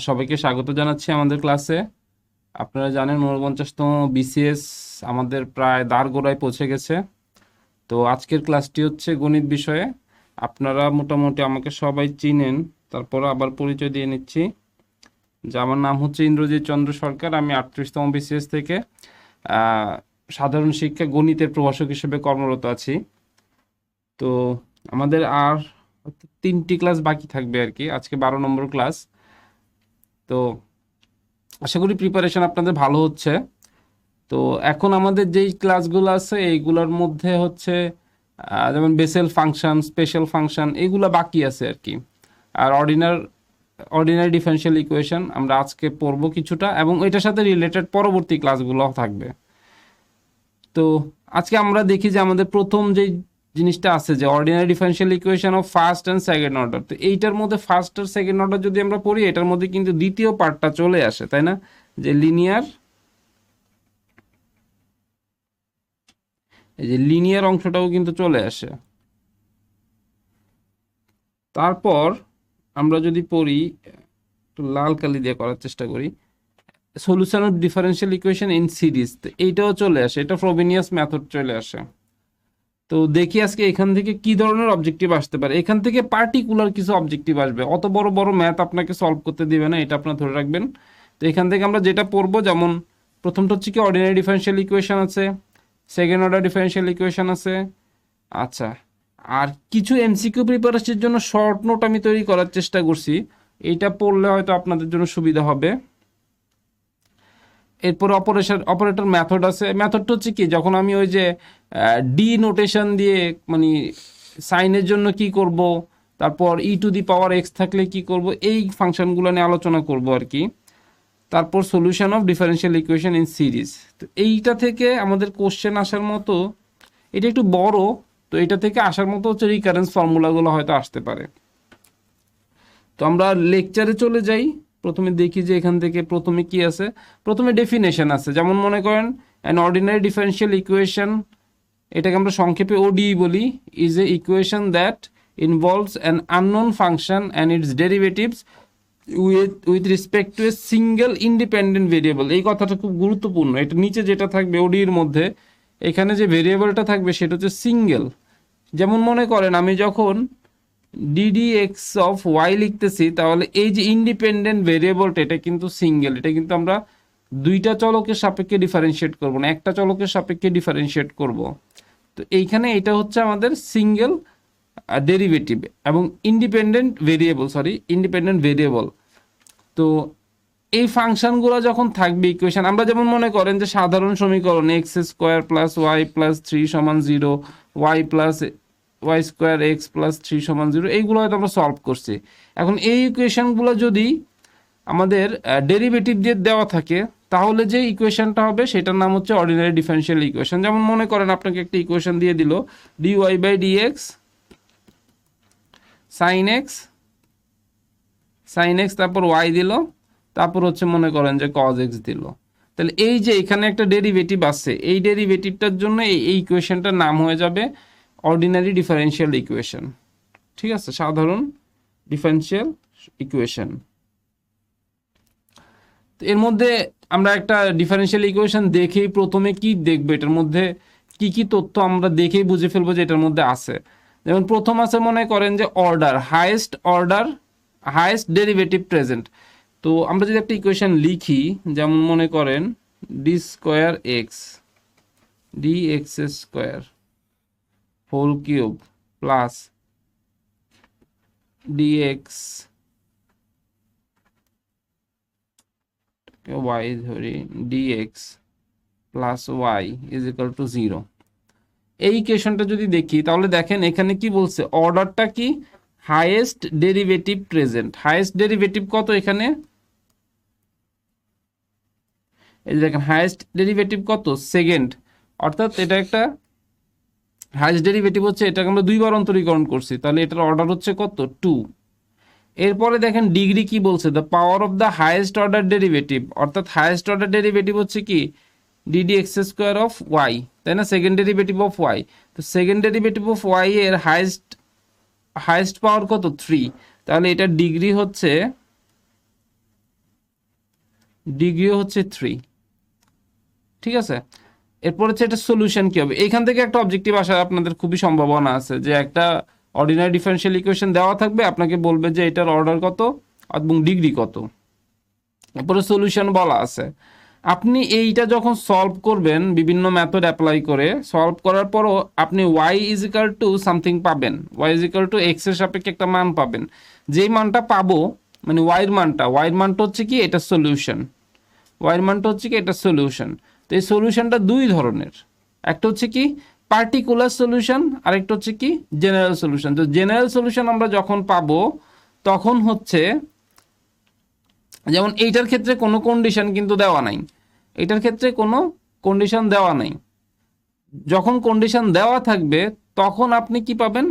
সবাইকে স্বাগত জানাচ্ছি আমাদের ক্লাসে। আপনারা জানেন 49তম বিসিএস আমাদের প্রায় দ্বারগোড়ায় পৌঁছে গেছে। তো আজকের ক্লাসটি হচ্ছে গণিত বিষয়ে। আপনারা মোটামুটি আমাকে সবাই চিনেন, তারপর আবার পরিচয় দিয়ে নিচ্ছি যে আমার নাম হচ্ছে ইন্দ্রজিৎ চন্দ্র সরকার। আমি 38তম বিসিএস থেকে সাধারণ শিক্ষা গণিতের প্রভাষক হিসেবে কর্মরত আছি। তো আমাদের আর 3টি ক্লাস বাকি থাকবে আর কি, আজকে 12 নম্বর ক্লাস। তো আশা করি প্রিপারেশন আপনাদের ভালো হচ্ছে। তো এখন আমাদের যেই ক্লাসগুলো আছে এইগুলোর মধ্যে হচ্ছে যেমন বেসেল ফাংশন, স্পেশাল ফাংশন, এগুলো বাকি আছে আর কি। আর অর্ডিনারি ডিফারেনশিয়াল ইকুয়েশন আমরা আজকে পড়বো কিছুটা, এবং এটার সাথে রিলেটেড পরবর্তী ক্লাসগুলো থাকবে। তো আজকে আমরা দেখি যে আমাদের প্রথম যে জিনিসটা আছে যে ordinary differential equation of first and second order. তো এইটার মধ্যে ফার্স্ট আর সেকেন্ড অর্ডার যদি আমরা পড়ি, এটার মধ্যে কিন্তু দ্বিতীয় পার্টটা চলে আসে, তাই না? যে লিনিয়ার অংশটাও কিন্তু চলে আসে। তারপর আমরা যদি পড়ি, একটু লাল কালি দিয়ে করার চেষ্টা করি, solution of differential equation in series, তো এইটাও চলে আসে, এটা ফ্রোবেনিয়াস মেথড চলে আসে। তো দেখি আজকে এখান থেকে কি ধরনের অবজেক্টিভ আসতে পারে। এখান থেকে পার্টিকুলার কিছু অবজেক্টিভ আসবে, অত বড় বড় ম্যাথ আপনাকে সলভ করতে দিবে না, এটা আপনারা ধরে রাখবেন। তো এখান থেকে আমরা যেটা পড়বো, যেমন প্রথমটা হচ্ছে কি অর্ডিনারি ডিফারেনশিয়াল ইকুয়েশন আছে, সেকেন্ড অর্ডার ডিফারেনশিয়াল ইকুয়েশন আছে। আচ্ছা, আর কিছু এমসিকিউ প্রিপারেশনের জন্য শর্ট নোট আমি তৈরি করার চেষ্টা করছি, এইটা পড়লে হয়তো আপনাদের জন্য সুবিধা হবে। এরপর অপারেটর মেথড আছে। মেথডটা হচ্ছে কি, যখন আমি ওই যে ডি নোটেশন দিয়ে, মানে সাইনের জন্য কি করব, তারপর e⁻x থাকলে কি করব, এই ফাংশনগুলো নিয়ে আলোচনা করব আর কি। তারপর solution of differential equation in series. তো এইটা থেকে আমাদের কোশ্চেন আসার মতো, এটা একটু বড়, তো এটা থেকে আসার মতো হচ্ছে রিকারেন্স ফর্মুলাগুলো হয়তো আসতে পারে। তো আমরা লেকচারে চলে যাই। প্রথমে দেখি যে এখান থেকে প্রথমে কি আছে। প্রথমে ডেফিনেশন আছে, যেমন মনে করেন অ্যান অর্ডিনারি ডিফারেনশিয়াল ইকুয়েশন, এটাকে আমরা সংক্ষেপে ওডিই বলি, is a equation that involves an unknown function and it's derivatives with respect to a single independent variable. এই কথাটা খুব গুরুত্বপূর্ণ। এটা নিচে যেটা থাকবে ওডির মধ্যে, এখানে যে ভেরিয়েবলটা থাকবে সেটা হচ্ছে সিঙ্গেল। যেমন মনে করেন আমি যখন ডিডি এক্স অফ ওয়াই লিখতেছি, তাহলে এই যে ইন্ডিপেন্ডেন্ট ভেরিয়েবলটা, এটা কিন্তু সিঙ্গেল। এটা কিন্তু আমরা দুইটা চলকের সাপেক্ষে ডিফারেন্সিয়েট করব না, একটা চলকের সাপেক্ষে ডিফারেন্সিয়েট করব। তো এইখানে এটা হচ্ছে আমাদের সিঙ্গেল ডেরিভেটিভ এবং ইন্ডিপেন্ডেন্ট ভেরিয়েবল। তো এই ফাংশনগুলো যখন থাকবে ইকুয়েশন, আমরা যেমন মনে করেন যে সাধারণ সমীকরণ x square plus y plus 3 সমান 0, y plus y square x plus 3 সমান 0, এইগুলো হয়তো আমরা সলভ করছি। এখন এই ইকুয়েশনগুলো যদি আমাদের ডেরিভেটিভ দিয়ে দেওয়া থাকে, তাহলে যে ইকুয়েশনটা হবে সেটার নাম হচ্ছে অর্ডিনারি ডিফারেনশিয়াল ইকুয়েশন। যেমন মনে করেন আপনাকে একটা ইকুয়েশন দিয়ে দিল, dy by dx sine x তারপর ওয়াই দিল, তারপর হচ্ছে মনে করেন যে কজ এক্স দিল। তাহলে এই যে এখানে একটা ডেরিভেটিভ আছে, এই ডেরিভেটিভটার জন্য এই ইকুয়েশনটার নাম হয়ে যাবে অর্ডিনারি ডিফারেনশিয়াল ইকুয়েশন। ঠিক আছে, সাধারণ ডিফারেনশিয়াল ইকুয়েশন। তো এর মধ্যে আমরা একটা ডিফারেনশিয়াল ইকুয়েশন দেখেই প্রথমে কি দেখবো, এটার মধ্যে কি কি তথ্য আমরা দেখেই বুঝে ফেলবো যে এটার মধ্যে আছে। যেমন প্রথম আছে মনে করেন যে হাইয়েস্ট ডেরিভেটিভ প্রেজেন্ট। তো আমরা যদি একটা ইকুয়েশন লিখি, যেমন মনে করেন d square x square whole cube plus dx y ধরি, dx plus y is equal to 0। এই ইকুয়েশনটা যদি দেখি, তাহলে দেখেন এখানে কি বলছে, অর্ডারটা কি, highest derivative present. Highest derivative কত এখানে, এই যে দেখেন হাইয়েস্ট ডেরিভেটিভ কত, সেকেন্ড। অর্থাৎ এটা একটা হাইয়েস্ট ডেরিভেটিভ হচ্ছে, এটাকে আমরা দুইবার অন্তরীকরণ করছি, তাহলে এটার অর্ডার হচ্ছে কত, 2। এরপরে দেখেন ডিগ্রি কি বলছে, the power of the highest order derivative. অর্থাৎ হাইয়েস্ট অর্ডার ডেরিভেটিভ হচ্ছে কি, dd x square of y, তাই না, সেকেন্ড ডেরিভেটিভ অফ ওয়াই। তো সেকেন্ড ডেরিভেটিভ অফ ওয়াই এর হাইয়েস্ট পাওয়ার কত, 3। তাহলে এটার ডিগ্রি হচ্ছে ডিগ্রিও হচ্ছে 3। ঠিক আছে, এরপর হচ্ছে এটা সলিউশন কি হবে, এখান থেকে একটা অবজেক্টিভ আসার আপনাদের খুবই সম্ভাবনা আছে, যে একটা অর্ডিনারি ডিফারেনশিয়াল ইকুয়েশন দেওয়া থাকবে, আপনাকে বলবে যে এটার অর্ডার কত এবং ডিগ্রি কত, এরপরে সলিউশন বলা আছে। আপনি এইটা যখন সলভ করবেন বিভিন্ন মেথড অ্যাপ্লাই করে, সলভ করার পরও আপনি y is equal to something পাবেন, y is equal to x এর সাপেক্ষে একটা মান পাবেন। যেই মানটা পাবো মানে ওয়াইয়ের মানটা হচ্ছে কি এটা সলিউশন, ওয়াইয়ের মানটা হচ্ছে কি এটা সলিউশন। তো এই সলিউশনটা দুই ধরনের, একটা হচ্ছে কি পার্টিকুলার সলিউশন, আর একটা হচ্ছে কি জেনারেল সলিউশন। তো জেনারেল সলিউশন আমরা যখন পাবো তখন হচ্ছে, যেমন এইটার ক্ষেত্রে কোনো কন্ডিশন কিন্তু দেওয়া নাই, এটার ক্ষেত্রে কোনো কন্ডিশন দেওয়া নাই, যখন কন্ডিশন দেওয়া থাকবে তখন আপনি কি পাবেন,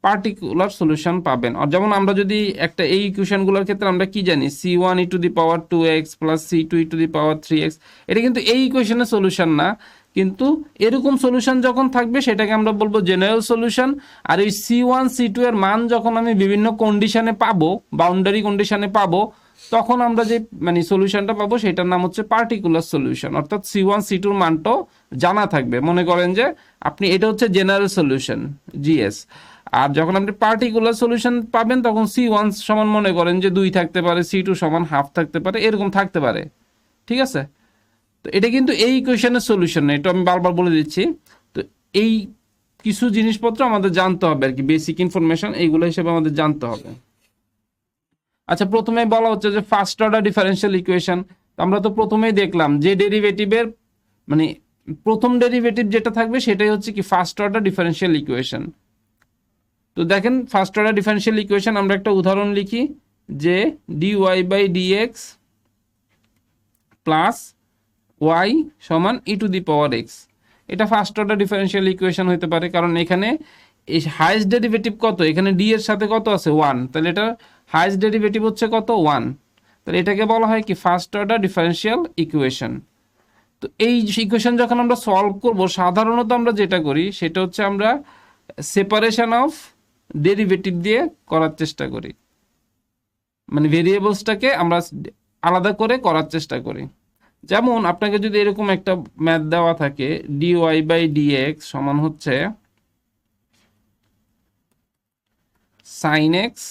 পার্টিকুলার সলিউশন পাবেন। আর যেমন আমরা যদি একটা এই ইকুয়েশনগুলোর ক্ষেত্রে আমরা কি জানি, c1 e two the power 2x plus c2 e two the power 3x, এটা কিন্তু এই ইকুয়েশনের সলিউশন না, কিন্তু এরকম সলিউশন যখন থাকবে সেটাকে আমরা বলবো জেনারেল সলিউশন। আর এই c1 c2 এর মান যখন আমি বিভিন্ন কন্ডিশনে পাবো, বাউন্ডারি কন্ডিশনে পাবো, তখন আমরা যে মানে সলিউশনটা পাবো সেটার নাম হচ্ছে পার্টিকুলার সলিউশন, অর্থাৎ c1 c2 এর মানটাও জানা থাকবে। মনে করেন যে আপনি এটা হচ্ছে জেনারেল সলিউশন জিএস, আর যখন আপনি পার্টিকুলার সলিউশন পাবেন তখন c1 সমান মনে করেন যে 2 থাকতে পারে, c2 সমান হাফ থাকতে পারে, এরকম থাকতে পারে। ঠিক আছে, তো এটা কিন্তু এই ইকুয়েশনের সলিউশন না, এটা আমি বারবার বলে দিচ্ছি। তো এই কিছু জিনিসপত্র আমাদের জানতে হবে আর কি, বেসিক ইনফরমেশন এইগুলো হিসেবে আমাদের জানতে হবে। আচ্ছা, প্রথমে বলা হচ্ছে যে ফার্স্ট অর্ডার ডিফারেনশিয়াল ইকুয়েশন। আমরা তো প্রথমেই দেখলাম যে ডেরিভেটিভের মানে প্রথম ডেরিভেটিভ যেটা থাকবে সেটাই হচ্ছে কি ফার্স্ট অর্ডার ডিফারেনশিয়াল ইকুয়েশন। তো দেখেন ফার্স্ট অর্ডার ডিফারেনশিয়াল ইকুয়েশন আমরা একটা উদাহরণ লিখি, যে dy by dx plus y সমান e to the power x. এটা ফার্স্ট অর্ডার ডিফারেনশিয়াল ইকুয়েশন হতে পারে, কারণ এখানে এই হাইয়েস্ট ডেরিভেটিভ কত, এখানে ডি এর সাথে কত আছে 1, তাহলে এটা হাইয়েস্ট ডেরিভেটিভ হচ্ছে কত 1, তাহলে এটাকে বলা হয় কি ফার্স্ট অর্ডার ডিফারেনশিয়াল ইকুয়েশন। তো এই ইকুয়েশন যখন আমরা সলভ করব সাধারণত আমরা যেটা করি সেটা হচ্ছে আমরা সেপারেশন অফ ডেরিভেটিভ দিয়ে করার চেষ্টা করি, মানে ভেরিয়েবলসটাকে আমরা আলাদা করে করার চেষ্টা করি। যেমন আপনাকে যদি এরকম একটা ম্যাথ দেওয়া থাকে ডিওয়াই বাই ডিএক্স সমান হচ্ছে সাইন এক্স,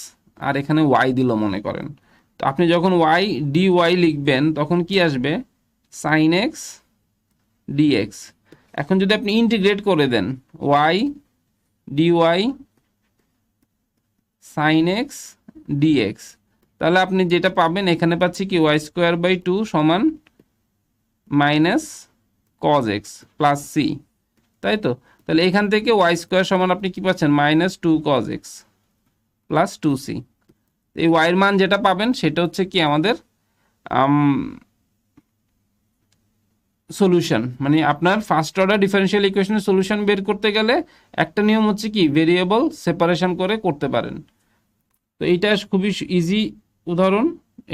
আর এখানে ওয়াই দিল মনে করেন, তো আপনি যখন ওয়াই ডিওয়াই লিখবেন তখন কি আসবে সাইন এক্স ডিএক্স। এখন যদি আপনি ইন্টিগ্রেট করে দেন y dy sine x dx, তাহলে আপনি যেটা পাবেন এখানে পাচ্ছি কি ওয়াই স্কোয়ার বাই 2 সমান minus cos x plus c, তাই তো। তাহলে এখান থেকে ওয়াই স্কোয়ার সমান আপনি কি পাচ্ছেন minus 2 cause x plus 2c। এই ওয়াইয়ের মান যেটা পাবেন সেটা হচ্ছে কি আমাদের সলিউশন। মানে আপনার ফার্স্ট অর্ডার ডিফারেনশিয়াল ইকুয়েশনের সলিউশন বের করতে গেলে একটা নিয়ম হচ্ছে কি ভেরিয়েবল সেপারেশন করে করতে পারেন। তো এইটা খুবই ইজি উদাহরণ,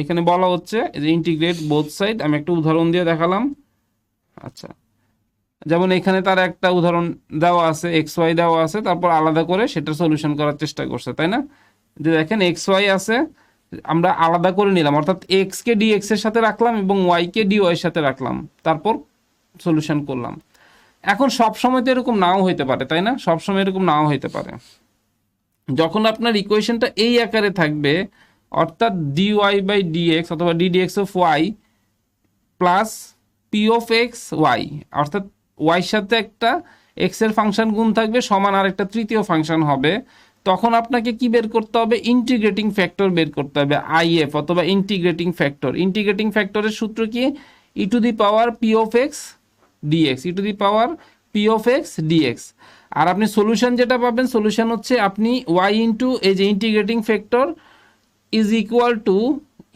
এখানে বলা হচ্ছে যে ইন্টিগ্রেট বোথ সাইড, আমি একটা উদাহরণ দিয়ে দেখালাম। আচ্ছা, যেমন এখানে তার একটা উদাহরণ দেওয়া আছে, এক্স ওয়াই দেওয়া আছে, তারপর আলাদা করে সেটা সলিউশন করার চেষ্টা করছে, তাই না। যে দেখেন এক্স ওয়াই আছে, আমরা আলাদা করে নিলাম, অর্থাৎ এক্স কে ডিএক্স এর সাথে রাখলাম এবং ওয়াই কে ডিওয়াই এর সাথে রাখলাম, তারপর সলিউশন করলাম। এখন সব সময় তো এরকম নাও হইতে পারে, তাই না, সব সময় এরকম নাও হইতে পারে। যখন আপনার ইকুয়েশনটা এই আকারে থাকবে, অর্থাৎ ডিওয়াই বাই ডিএক্স অথবা ddx of y plus p of x y, অর্থাৎ ওয়াইয়ের সাথে একটা এক্স এর ফাংশন গুণ থাকবে সমান আর একটা তৃতীয় ফাংশন হবে, তখন আপনাকে কি বের করতে হবে, ইন্টিগ্রেটিং ফ্যাক্টর বের করতে হবে, আইএফ অথবা ইন্টিগ্রেটিং ফ্যাক্টর। ইন্টিগ্রেটিং ফ্যাক্টরের সূত্র কি, e to the power p of x dx, e to the power p of x dx. আর আপনি সলিউশন যেটা পাবেন, সলিউশন হচ্ছে আপনি ওয়াই ইন্টু এই যে integrating factor is equal to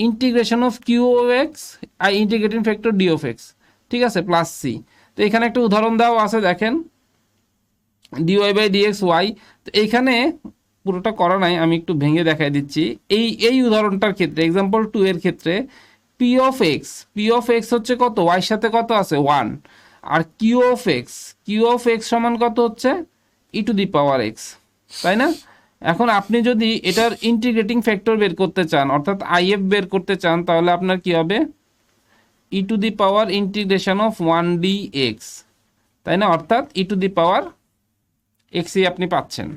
integration of q of x আর integrating factor d of x, ঠিক আছে, প্লাস সি। তো এখানে একটা উদাহরণ দেওয়া আছে, দেখেন ডিওয়াই বাই ডিএক্স ওয়াই। তো এইখানে পুরোটা করা নাই, আমি একটু ভেঙে দেখাই দিচ্ছি। এই উদাহরণটার ক্ষেত্রে এক্সাম্পল 2 এর ক্ষেত্রে পি অফ এক্স হচ্ছে কত, ওয়াইয়ের সাথে কত আছে 1, আর কিউ অফ এক্স সমান কত হচ্ছে e to the power x, তাই না। এখন আপনি যদি এটার ইন্টিগ্রেটিং ফ্যাক্টর বের করতে চান, অর্থাৎ আইএফ বের করতে চান, তাহলে আপনার কি হবে, e to the power integration of 1dx, তাই না? অর্থাৎ ই টু দি পাওয়ার এক্সই আপনি পাচ্ছেন।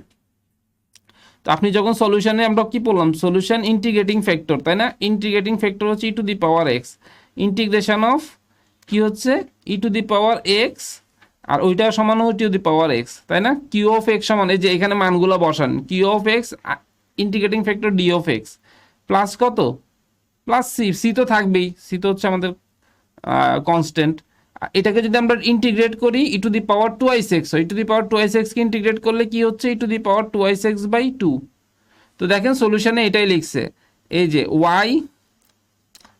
তো আপনি যখন সলিউশনে আমরা কি বললাম, সলিউশন ইন্টিগ্রেটিং ফ্যাক্টর, তাই না? ইন্টিগ্রেটিং ফ্যাক্টর হচ্ছে e to the power x, integration of কি হচ্ছে e to the power x, আর ওইটা সমান হচ্ছে টু দি পাওয়ার এক্স, তাই না? কিউ অফ এক্স সমান, এই যে এখানে মানগুলো বসান, q of x integrating factor d of x plus কত, প্লাস সি, সি তো থাকবেই, সি তো হচ্ছে আমাদের কনস্ট্যান্ট। এটাকে যদি আমরা ইন্টিগ্রেট করি e to the power twice x হয়, e to the power twice এক্সকে ইন্টিগ্রেট করলে কি হচ্ছে e to the power twice x by two. তো দেখেন সলিউশনে এটাই লিখছে, এই যে ওয়াই,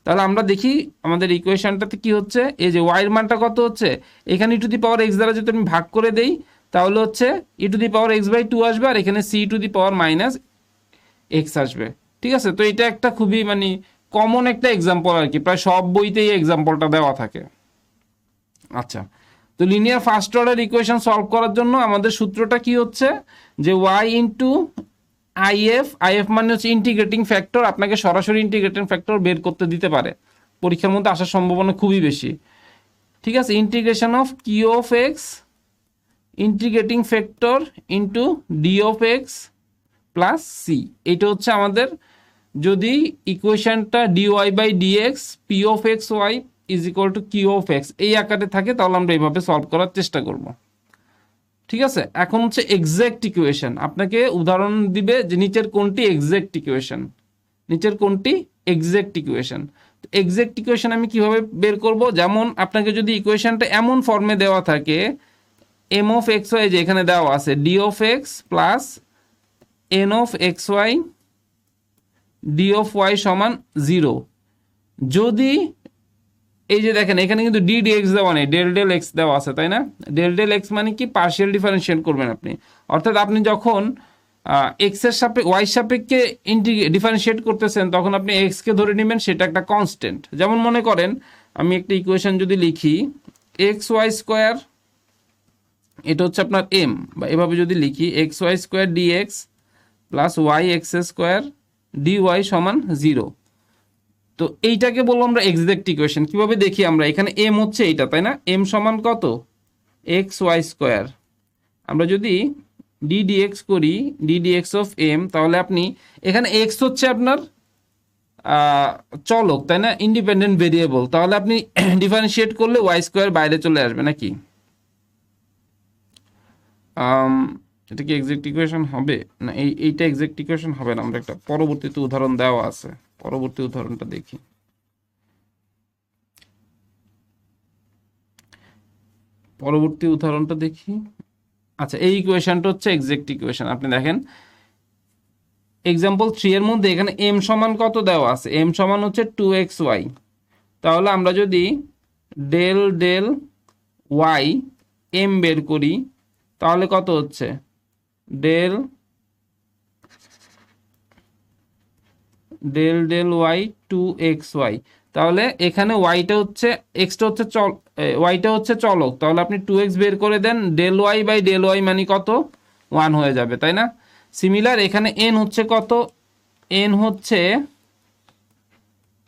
তাহলে আমরা দেখি আমাদের ইকুয়েশনটাতে কি হচ্ছে, এই যে ওয়াই এর মানটা কত হচ্ছে, এখানে ই টু দি পাওয়ার এক্স দ্বারা যদি আমি ভাগ করে দেই তাহলে হচ্ছে e to the power x by two আসবে, আর এখানে c to the power minus x আসবে। ঠিক আছে, তো এটা একটা খুবই মানে কমন একটা এক্সাম্পল আর কি, প্রায় সব বইতেই এক্সাম্পলটা দেওয়া থাকে। আচ্ছা, তো linear first order equation solve করার জন্য আমাদের সূত্রটা কি হচ্ছে, যে ওয়াই ইন্টু আইএফ, আইএফ মানে হচ্ছে ইন্টিগ্রেটিং ফ্যাক্টর, আপনাকে সরাসরি ইন্টিগ্রেটিং ফ্যাক্টর বের করতে দিতে পারে, পরীক্ষার মধ্যে আসার সম্ভাবনা খুবই বেশি। ঠিক আছে, integration of q of x integrating factor into d of x plus c, এটা হচ্ছে আমাদের, যদি ইকুয়েশনটা dy by dx p of x y is equal to q of x এই আকারে থাকে তাহলে আমরা এইভাবে সলভ করার চেষ্টা করব। ঠিক আছে, এখন হচ্ছে এক্সাক্ট ইকুয়েশন, আপনাকে উদাহরণ দিবে যে নিচের কোনটি এক্সাক্ট ইকুয়েশন, নিচের কোনটি এক্সাক্ট ইকুয়েশন। এক্সাক্ট ইকুয়েশন আমি কিভাবে বের করব, যেমন আপনাকে যদি ইকুয়েশনটা এমন ফর্মে দেওয়া থাকে এম অফ এক্স ওয়াই, যে এখানে দেওয়া আছে d of x plus n of x y d of y সমান 0, যদি এই যে দেখেন এখানে কিন্তু ডি ডি এক্স দেওয়া নেই, ডেল ডেল এক্স দেওয়া আছে, তাই না? ডেল ডেল এক্স মানে কি, পার্শিয়াল ডিফারেন্সিয়েট করবেন আপনি, অর্থাৎ আপনি যখন এক্স এর সাপেক্ষে ওয়াই সাপেক্ষে ডিফারেন্সিয়েট করতেছেন তখন আপনি এক্স কে ধরে নেবেন সেটা একটা কনস্ট্যান্ট। যেমন মনে করেন আমি একটা ইকুয়েশন যদি লিখি এক্স ওয়াই স্কোয়ার, এটা হচ্ছে আপনার এম, বা এভাবে যদি লিখি x y square d x plus y x square d y সমান 0, তো এইটাকে বলবো আমরা এক্সাক্ট ইকুয়েশন। কিভাবে দেখি আমরা, এখানে এম হচ্ছে এইটা, তাই না? এম সমান কত, এক্স ওয়াই স্কোয়ার, আমরা যদি ডি ডি এক্স করি d d x of m, তাহলে আপনি এখানে এক্স হচ্ছে আপনার চলক, তাই না? ইন্ডিপেন্ডেন্ট ভেরিয়েবল, তাহলে আপনি ডিফারেন্সিয়েট করলে ওয়াই স্কোয়ার বাইরে চলে আসবে নাকি? এটা কি এক্সাক্ট ইকুয়েশন হবে না? এইটা এক্সাক্ট ইকুয়েশন হবে না, আমরা একটা পরবর্তীতে উদাহরণ দেওয়া আছে, পরবর্তী উদাহরণটা দেখি। পরবর্তী উদাহরণটা দেখি। আচ্ছা, এই ইকুয়েশনটা হচ্ছে এক্সাক্ট ইকুয়েশন। আপনি দেখেন এক্সাম্পল 3 এর মধ্যে এখানে এম সমান কত দেওয়া আছে, এম সমান হচ্ছে 2xy, তাহলে আমরা যদি ডেল ডেল ওয়াই এম বের করি তাহলে কত হচ্ছে, del del del Y 2xy, তাহলে এখানে ওয়াইটা হচ্ছে, এক্সটা হচ্ছে ওয়াইটা হচ্ছে চলক, তাহলে আপনি 2x বের করে দেন, del y by del y মানে কত, 1 হয়ে যাবে, তাই না? সিমিলার এখানে এন হচ্ছে কত, এন হচ্ছে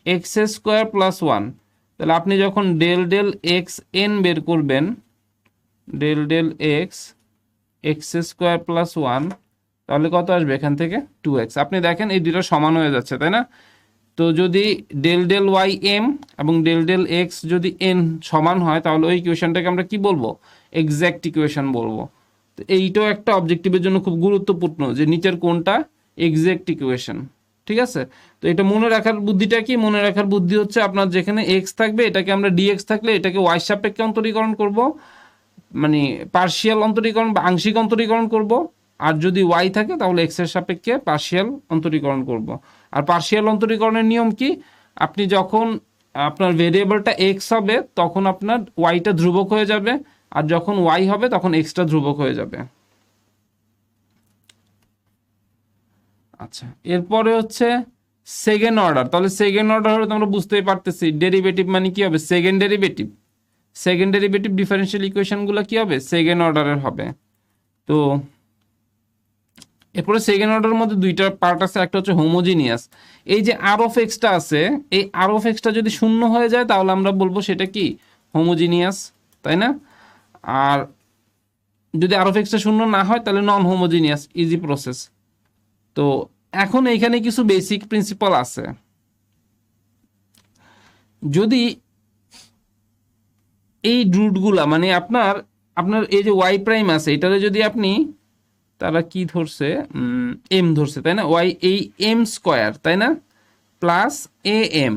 এক্স স্কোয়ার প্লাস 1, তাহলে আপনি যখন ডেল ডেল এক্স এন বের করবেন, del del x x square plus 1, তাহলে কত আসবে এখান থেকে 2x। আপনি দেখেন এই দুটো সমান হয়ে যাচ্ছে, তাই না? তো যদি ডেল ডেল ওয়াই এম এবং ডেল ডেল এক্স যদি এন সমান হয় তাহলে ওই ইকুয়েশনটাকে আমরা কি বলবো, এক্সাক্ট ইকুয়েশন বলবো। তো এইটাও একটা অবজেক্টিভের জন্য খুব গুরুত্বপূর্ণ যে নিচের কোনটা এক্সাক্ট ইকুয়েশন। ঠিক আছে, তো এটা মনে রাখার বুদ্ধিটা কি, মনে রাখার বুদ্ধি হচ্ছে আপনার যেখানে এক্স থাকবে এটাকে আমরা ডিএক্স থাকলে এটাকে ওয়াই সাপেক্ষে অন্তরীকরণ করব, মানে পার্শিয়াল অন্তরীকরণ বা আংশিক অন্তরীকরণ করব, আর যদি ওয়াই থাকে তাহলে এক্স এর সাপেক্ষে পার্শিয়াল অন্তরীকরণ করব। আর পার্শিয়াল অন্তরীকরণের নিয়ম কি, আপনি যখন আপনার ভেরিয়েবলটা এক্স হবে তখন আপনার ওয়াইটা ধ্রুবক হয়ে যাবে, আর যখন ওয়াই হবে তখন এক্সটা ধ্রুবক হয়ে যাবে। আচ্ছা, এরপরে হচ্ছে সেকেন্ড অর্ডার, তাহলে সেকেন্ড অর্ডার হলে তোমরা বুঝতেই পারতেছি ডেরিভেটিভ মানে কি হবে, second derivative, second derivative differential ইকুয়েশনগুলো কি হবে, সেকেন্ড অর্ডারের হবে। তো এরপরে সেকেন্ড অর্ডারের মধ্যে দুইটা পার্ট আছে, একটা হচ্ছে হোমোজিনিয়াস। এই যে আর অফ এক্সটা আছে, এই আর অফ এক্সটা যদি শূন্য হয়ে যায় তাহলে আমরা বলবো সেটা কি হোমোজিনিয়াস, তাই না? আর যদি আর অফ এক্সটা শূন্য না হয় তাহলে নন হোমোজিনিয়াস, ইজি প্রসেস। তো এখন এইখানে কিছু বেসিক প্রিন্সিপাল আছে। যদি এই রুটগুলা মানে আপনার আপনার এই যে ওয়াই প্রাইম আছে এটারে যদি আপনি, তারা কি ধরছে, এম ধরছে, তাই না? ওয়াই এই এম স্কোয়ার, তাই না, প্লাস এ এম,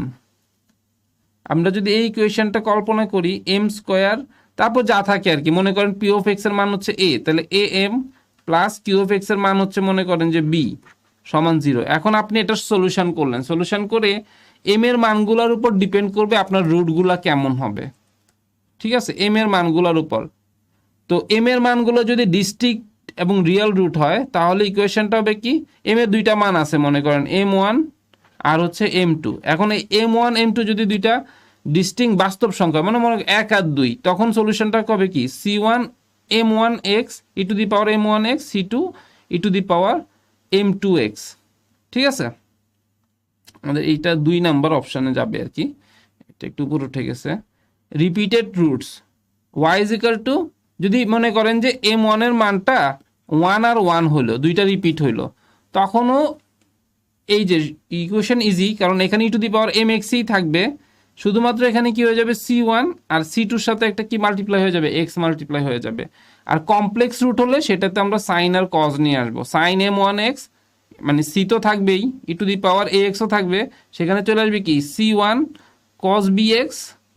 আমরা যদি এই ইকুয়েশনটা কল্পনা করি এম স্কোয়ার, তারপর যা থাকে আর কি, মনে করেন পি অফ এক্স এর মান হচ্ছে এ, তাহলে a m plus q of x এর মান হচ্ছে মনে করেন যে বি সমান 0। এখন আপনি এটা সলিউশন করলেন, সলিউশন করে এম এর মানগুলোর উপর ডিপেন্ড করবে আপনার রুটগুলা কেমন হবে, ঠিক আছে, এম এর মানগুলোর উপর। তো এম এর মানগুলো যদি ডিস্ট্রিক্ট এবং রিয়েল রুট হয় তাহলে ইকুয়েশনটা হবে কি, এম এর দুইটা মান আছে মনে করেন M1 আর হচ্ছে M2। এখন এই M1 M2 যদি দুইটা ডিস্টিংক্ট বাস্তব সংখ্যা মানে মনে 1 আর 2, তখন সলিউশনটা হবে কি C1 M1x e two the power M1x, C2 e two the power M2x। ঠিক আছে, আমাদের এইটা 2 নাম্বার অপশানে যাবে আর কি, এটা একটু উপরে উঠে গেছে। Repeated roots y is equal two, যদি মনে করেন যে M1 এর মানটা 1 আর 1 হইলো, দুইটা রিপিট হইলো, তখনও এই যে ইকুয়েশন ইজি, কারণ এখানে ই টু দি পাওয়ার mxই থাকবে, শুধুমাত্র এখানে কি হয়ে যাবে C1 আর C2 সাথে একটা কি মাল্টিপ্লাই হয়ে যাবে, x মাল্টিপ্লাই হয়ে যাবে। আর কমপ্লেক্স রুট হলে সেটাতে আমরা সাইন আর কজ নিয়ে আসবো, সাইন M1x মানে c তো থাকবেই, ই টু দি পাওয়ার axও থাকবে, সেখানে চলে আসবে কি C1 cos bx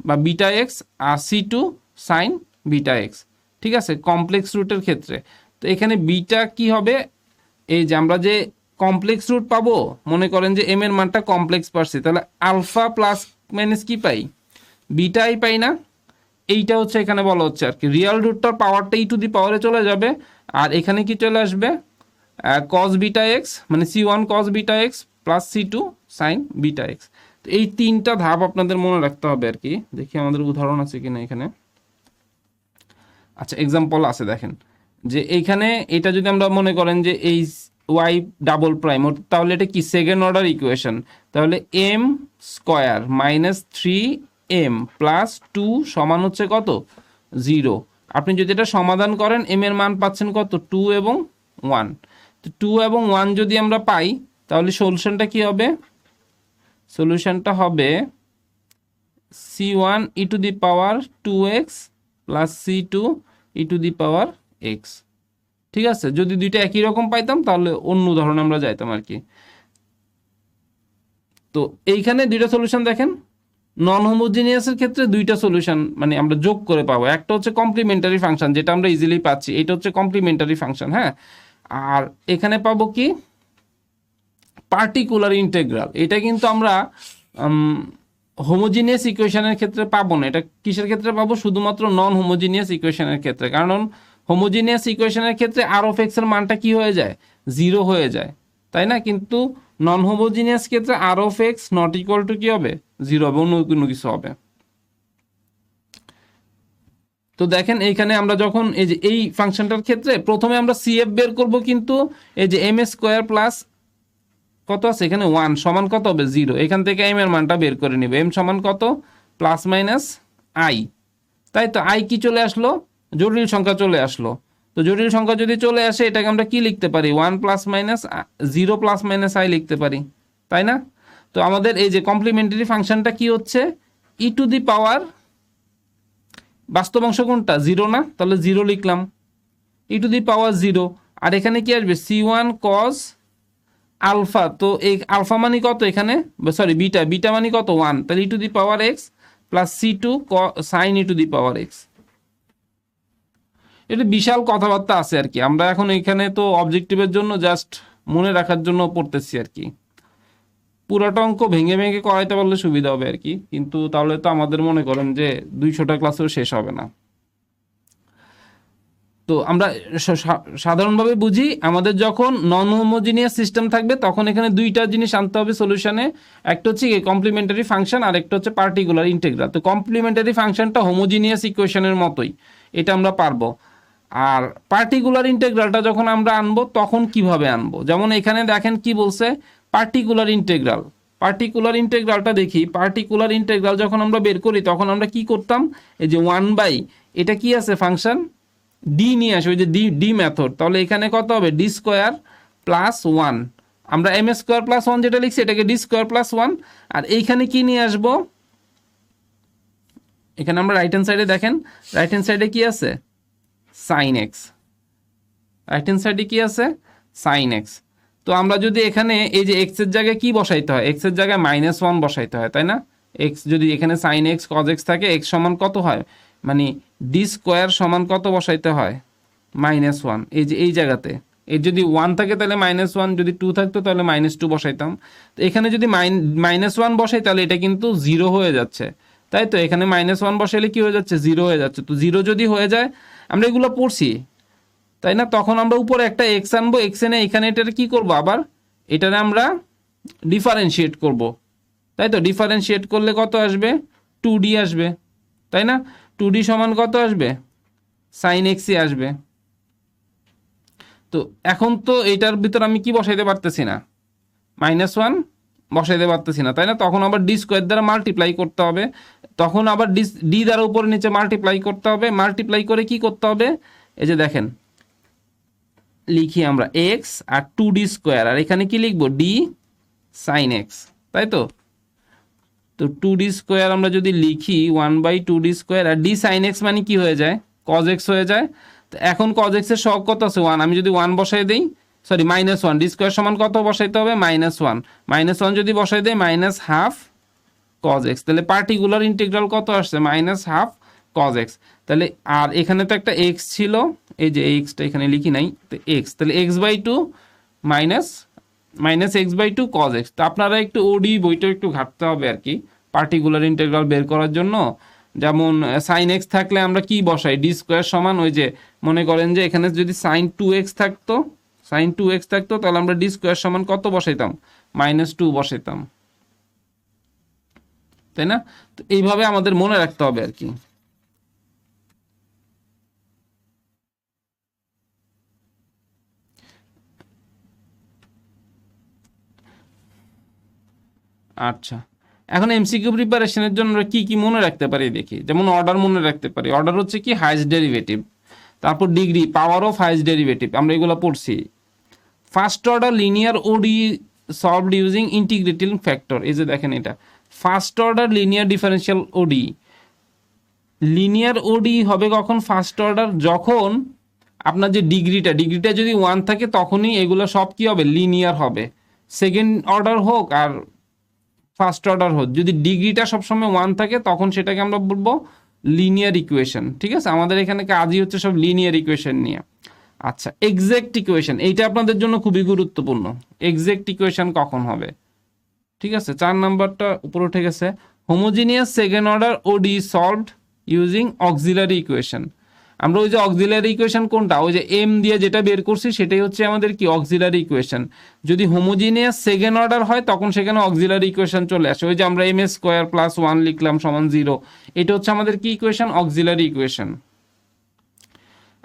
বা বিটা এক্স আর C2 সাইন বিটা এক্স। ঠিক আছে, কমপ্লেক্স রুটের ক্ষেত্রে। তো এখানে বিটা কি হবে, এই যে আমরা যে কমপ্লেক্স রুট পাবো, মনে করেন যে এম এর মানটা কমপ্লেক্স পাচ্ছি, তাহলে আলফা প্লাস মাইনাস কি পাই, বিটাই পাই না। এইটা হচ্ছে এখানে বলা হচ্ছে আর কি, রিয়েল রুটটার পাওয়ারটা ই টু দি পাওয়ারে চলে যাবে, আর এখানে কি চলে আসবে কস বিটা এক্স মানে C1 কস beta x plus C2 sine beta x. তো এই তিনটা ধাপ আপনাদের মনে রাখতে হবে আর কি। দেখি আমাদের উদাহরণ আছে কিনা এখানে। আচ্ছা, এক্সাম্পল আছে, দেখেন যে এইখানে এটা যদি আমরা মনে করেন যে এই ওয়াই ডাবল প্রাইম, তাহলে এটা কি সেকেন্ড অর্ডার ইকুয়েশন, তাহলে m square minus 3m plus 2 সমান হচ্ছে কত 0। আপনি যদি এটা সমাধান করেন এম এর মান পাচ্ছেন কত 2 এবং 1। তো 2 এবং 1 যদি আমরা পাই তাহলে সলিউশনটা কি হবে, সলিউশনটা হবে C1 E to the power 2x plus C2 E to the power x। ঠিক আছে, যদি দুইটা একই রকম পাইতাম তাহলে অন্য উদাহরণে আমরা যাইতাম আর কি। তো এইখানে দুইটা সলিউশন দেখেন, নন হোমোজিনিয়াসের ক্ষেত্রে দুইটা সলিউশন মানে আমরা যোগ করে পাবো। একটা হচ্ছে কমপ্লিমেন্টারি ফাংশন, যেটা আমরা ইজিলি পাচ্ছি, এটা হচ্ছে কমপ্লিমেন্টারি ফাংশন, হ্যাঁ। আর এখানে পাবো কি পার্টিকুলার ইন্টেগ্রাল, এটা কিন্তু আমরা হোমোজিনিয়াস ইকুয়েশনের ক্ষেত্রে পাবো না। এটা কিসের ক্ষেত্রে পাবো, শুধুমাত্র নন হোমোজিনিয়াস ইকুয়েশনের ক্ষেত্রে। কারণ হোমোজিনিয়াস ইকুয়েশনের ক্ষেত্রে আর অফ এক্স এর মানটা কি হয়ে যায়, 0 হয়ে যায়, তাই না? কিন্তু নন হোমোজিনিয়াস ক্ষেত্রে r of x not equal to কি হবে, 0 হবে, অন্য কোনো কিছু হবে। তো দেখেন এইখানে আমরা যখন এই যে এই ফাংশনটার ক্ষেত্রে প্রথমে আমরা সিএফ বের করব, কিন্তু এই যে এম স্কোয়ার প্লাস কত আছে এখানে 1 সমান কত হবে 0, এখান থেকে এম এর মানটা বের করে নিব, এম সমান কত প্লাস মাইনাস আই। তাই তো আই কি চলে আসলো, জটিল সংখ্যা চলে আসলো। তো জটিল সংখ্যা যদি চলে আসে এটাকে আমরা কি লিখতে পারি, 1 plus minus 0 plus minus I লিখতে পারি, তাই না? তো আমাদের এই যে কমপ্লিমেন্টারি ফাংশনটা কি হচ্ছে, ই টু দি পাওয়ার বাস্তব অংশ কোনটা 0 না, তাহলে 0 লিখলাম, ই টু দি পাওয়ার 0। আর এখানে কি আসবে C1 cos আলফা, তো এই আলফা মানি কত এখানে, সরি বিটা, বিটা মানি কত 1, তাহলে e to the power x plus C2 sine e to the power x. এটা বিশাল কথাবার্তা আছে আর কি, আমরা এখন এখানে তো অবজেক্টিভের জন্য জাস্ট মনে রাখার জন্য পড়তেছি আর কি। পুরাটা অঙ্ক ভেঙে ভেঙে করাইতে পারলে সুবিধা হবে আর কি, কিন্তু তাহলে তো আমাদের মনে করেন যে 200টা ক্লাসেও শেষ হবে না। তো আমরা সাধারণভাবে বুঝি, আমাদের যখন নন হোমোজিনিয়াস সিস্টেম থাকবে তখন এখানে দুইটা জিনিস আনতে হবে সলিউশনে, একটা হচ্ছে কমপ্লিমেন্টারি ফাংশন আর একটা হচ্ছে পার্টিকুলার ইন্টেগ্রাল। তো কমপ্লিমেন্টারি ফাংশনটা হোমোজিনিয়াস ইকুয়েশনের মতোই, এটা আমরা পারবো। আর পার্টিকুলার ইন্টেগ্রালটা যখন আমরা আনবো তখন কিভাবে আনবো, যেমন এখানে দেখেন কি বলছে, পার্টিকুলার ইন্টেগ্রাল। পার্টিকুলার ইন্টেগ্রালটা দেখি, পার্টিকুলার ইন্টেগ্রাল যখন আমরা বের করি তখন আমরা কি করতাম, এই যে 1/, এটা কি আছে ফাংশন ডি নিয়ে আসে, ওই যে ডি ডি মেথড, তাহলে এখানে কত হবে ডি স্কোয়ার প্লাস 1, আমরা এম স্কোয়ার প্লাস 1 যেটা লিখছি এটাকে ডি স্কোয়ার প্লাস 1, আর এইখানে কি নিয়ে আসবো, এখানে আমরা রাইট হ্যান্ড সাইডে দেখেন, রাইট হ্যান্ড সাইডে কি আছে সাইন এক্স, রাইট হ্যান্ড সাইডে কি আছে সাইন এক্স। তো আমরা যদি এখানে এই যে এক্স এর জায়গায় কি বসাইতে হয়, এক্স এর জায়গায় -1 বসাইতে হয়, তাই না? এক্স যদি এখানে সাইন এক্স কজ এক্স থাকে, এক্স সমান কত হয়, মানে ডি স্কোয়ার সমান কত বসাইতে হয় -1, এই যে এই জায়গাতে এর যদি 1 থাকে তাহলে -1, যদি 2 থাকতো তাহলে -2 বসাইতাম। তো এখানে যদি -1 বসাই তাহলে এটা কিন্তু 0 হয়ে যাচ্ছে, তাই তো? এখানে -1 বসাইলে কি হয়ে যাচ্ছে, 0 হয়ে যাচ্ছে। তো 0 যদি হয়ে যায়, আমরা এগুলো পড়ছি তাই না, তখন আমরা উপরে একটা এক্স আনবো, এক্স এনে এখানে এটার কি করব, আবার এটারে আমরা ডিফারেন্সিয়েট করব, তাই তো? ডিফারেন্সিয়েট করলে কত আসবে, 2D আসবে, তাই না? 2D সমান কত আসবে, সাইন এক্সই আসবে। তো এখন তো এটার ভিতর আমি কি বসাইতে পারতেছি না, -1 বসাইতে পারতেছি না, তাই না? তখন আবার ডি স্কোয়ার দ্বারা মাল্টিপ্লাই করতে হবে, তখন আবার ডি দ্বারা উপরে নিচে মাল্টিপ্লাই করতে হবে, মাল্টিপ্লাই করে কি করতে হবে, এই যে দেখেন লিখি আমরা এক্স আর 2D স্কোয়ার, আর এখানে কি লিখবো ডি সাইন এক্স, তাই তো? তো 2D স্কোয়ার আমরা যদি লিখি 1/2D স্কোয়ার, আর ডি সাইন এক্স মানে কি হয়ে যায়, কজ এক্স হয়ে যায়। তো এখন কজ এক্সের সহগ কত আছে 1, আমি যদি 1 বসাই দিই, সরি -1, ডি স্কোয়ার সমান কত বসাইতে হবে -1, -1 যদি বসাই দেয় -1/2 কজ এক্স, তাহলে পার্টিকুলার ইন্টিগ্রাল কত আসছে -1/2 কজ এক্স। তাহলে আর এখানে তো একটা এক্স ছিল, এই যে এক্সটা এখানে লিখি নাই, তো এক্স, তাহলে x/2 -x/2 কজ এক্স। তো আপনারা একটু ওডি বইটা একটু ঘাটতে হবে আর কি পার্টিকুলার ইন্টিগ্রাল বের করার জন্য। যেমন সাইন এক্স থাকলে আমরা কি বসাই, ডি স্কোয়ার সমান, ওই যে মনে করেন যে এখানে যদি সাইন 2x থাকতো, সাইন 2x থাকতো, তাহলে আমরা ডি স্কোয়ার সমান কত বসাইতাম, -2 বসাইতাম, তাই না? তো এইভাবে আমাদের মনে রাখতে হবে আর কি। আচ্ছা, এখন এমসিকিউ প্রিপারেশনের জন্য আমরা কি কি মনে রাখতে পারি দেখি। যেমন অর্ডার মনে রাখতে পারি, অর্ডার হচ্ছে কি হাইস্ট ডেরিভেটিভ, তারপর degree, power of highest derivative, আমরা এগুলো পড়ছি। First order linear ODE solved using integrating factor, এই যে দেখেন এটা first order linear differential ODE. Linear ODE হবে কখন ফার্স্ট অর্ডার, যখন আপনার যে ডিগ্রিটা যদি 1 থাকে তখনই এগুলো সব কি হবে, লিনিয়ার হবে। সেকেন্ড অর্ডার হোক আর ফার্স্ট অর্ডার হোক, যদি ডিগ্রিটা সবসময় 1 থাকে তখন সেটাকে আমরা বলবো লিনিয়ার ইকুয়েশন। ঠিক আছে, আমাদের এখানে কাজই হচ্ছে সব লিনিয়ার ইকুয়েশন নিয়ে। আচ্ছা, এক্সাক্ট ইকুয়েশন, এইটা আপনাদের জন্য খুবই গুরুত্বপূর্ণ। এক্সাক্ট ইকুয়েশন কখন হবে, ঠিক আছে? 4 নাম্বারটা উপরে উঠে গেছে। Homogeneous second order ODE solved using auxiliary equation. আমরা ওই যে অক্সিলারি ইকুয়েশন কোনটা, ওই যে এম দিয়ে যেটা বের করছি সেটাই হচ্ছে আমাদের কি অক্সিলারি ইকুয়েশন। যদি হোমোজিনিয়াস সেকেন্ড অর্ডার হয় তখন সেখানে অক্সিলারি ইকুয়েশন চলে আসে, ওই যে আমরা এম স্কোয়ার প্লাস 1 লিখলাম সমান 0, এটা হচ্ছে আমাদের কি ইকুয়েশন, অক্সিলারি ইকুয়েশন।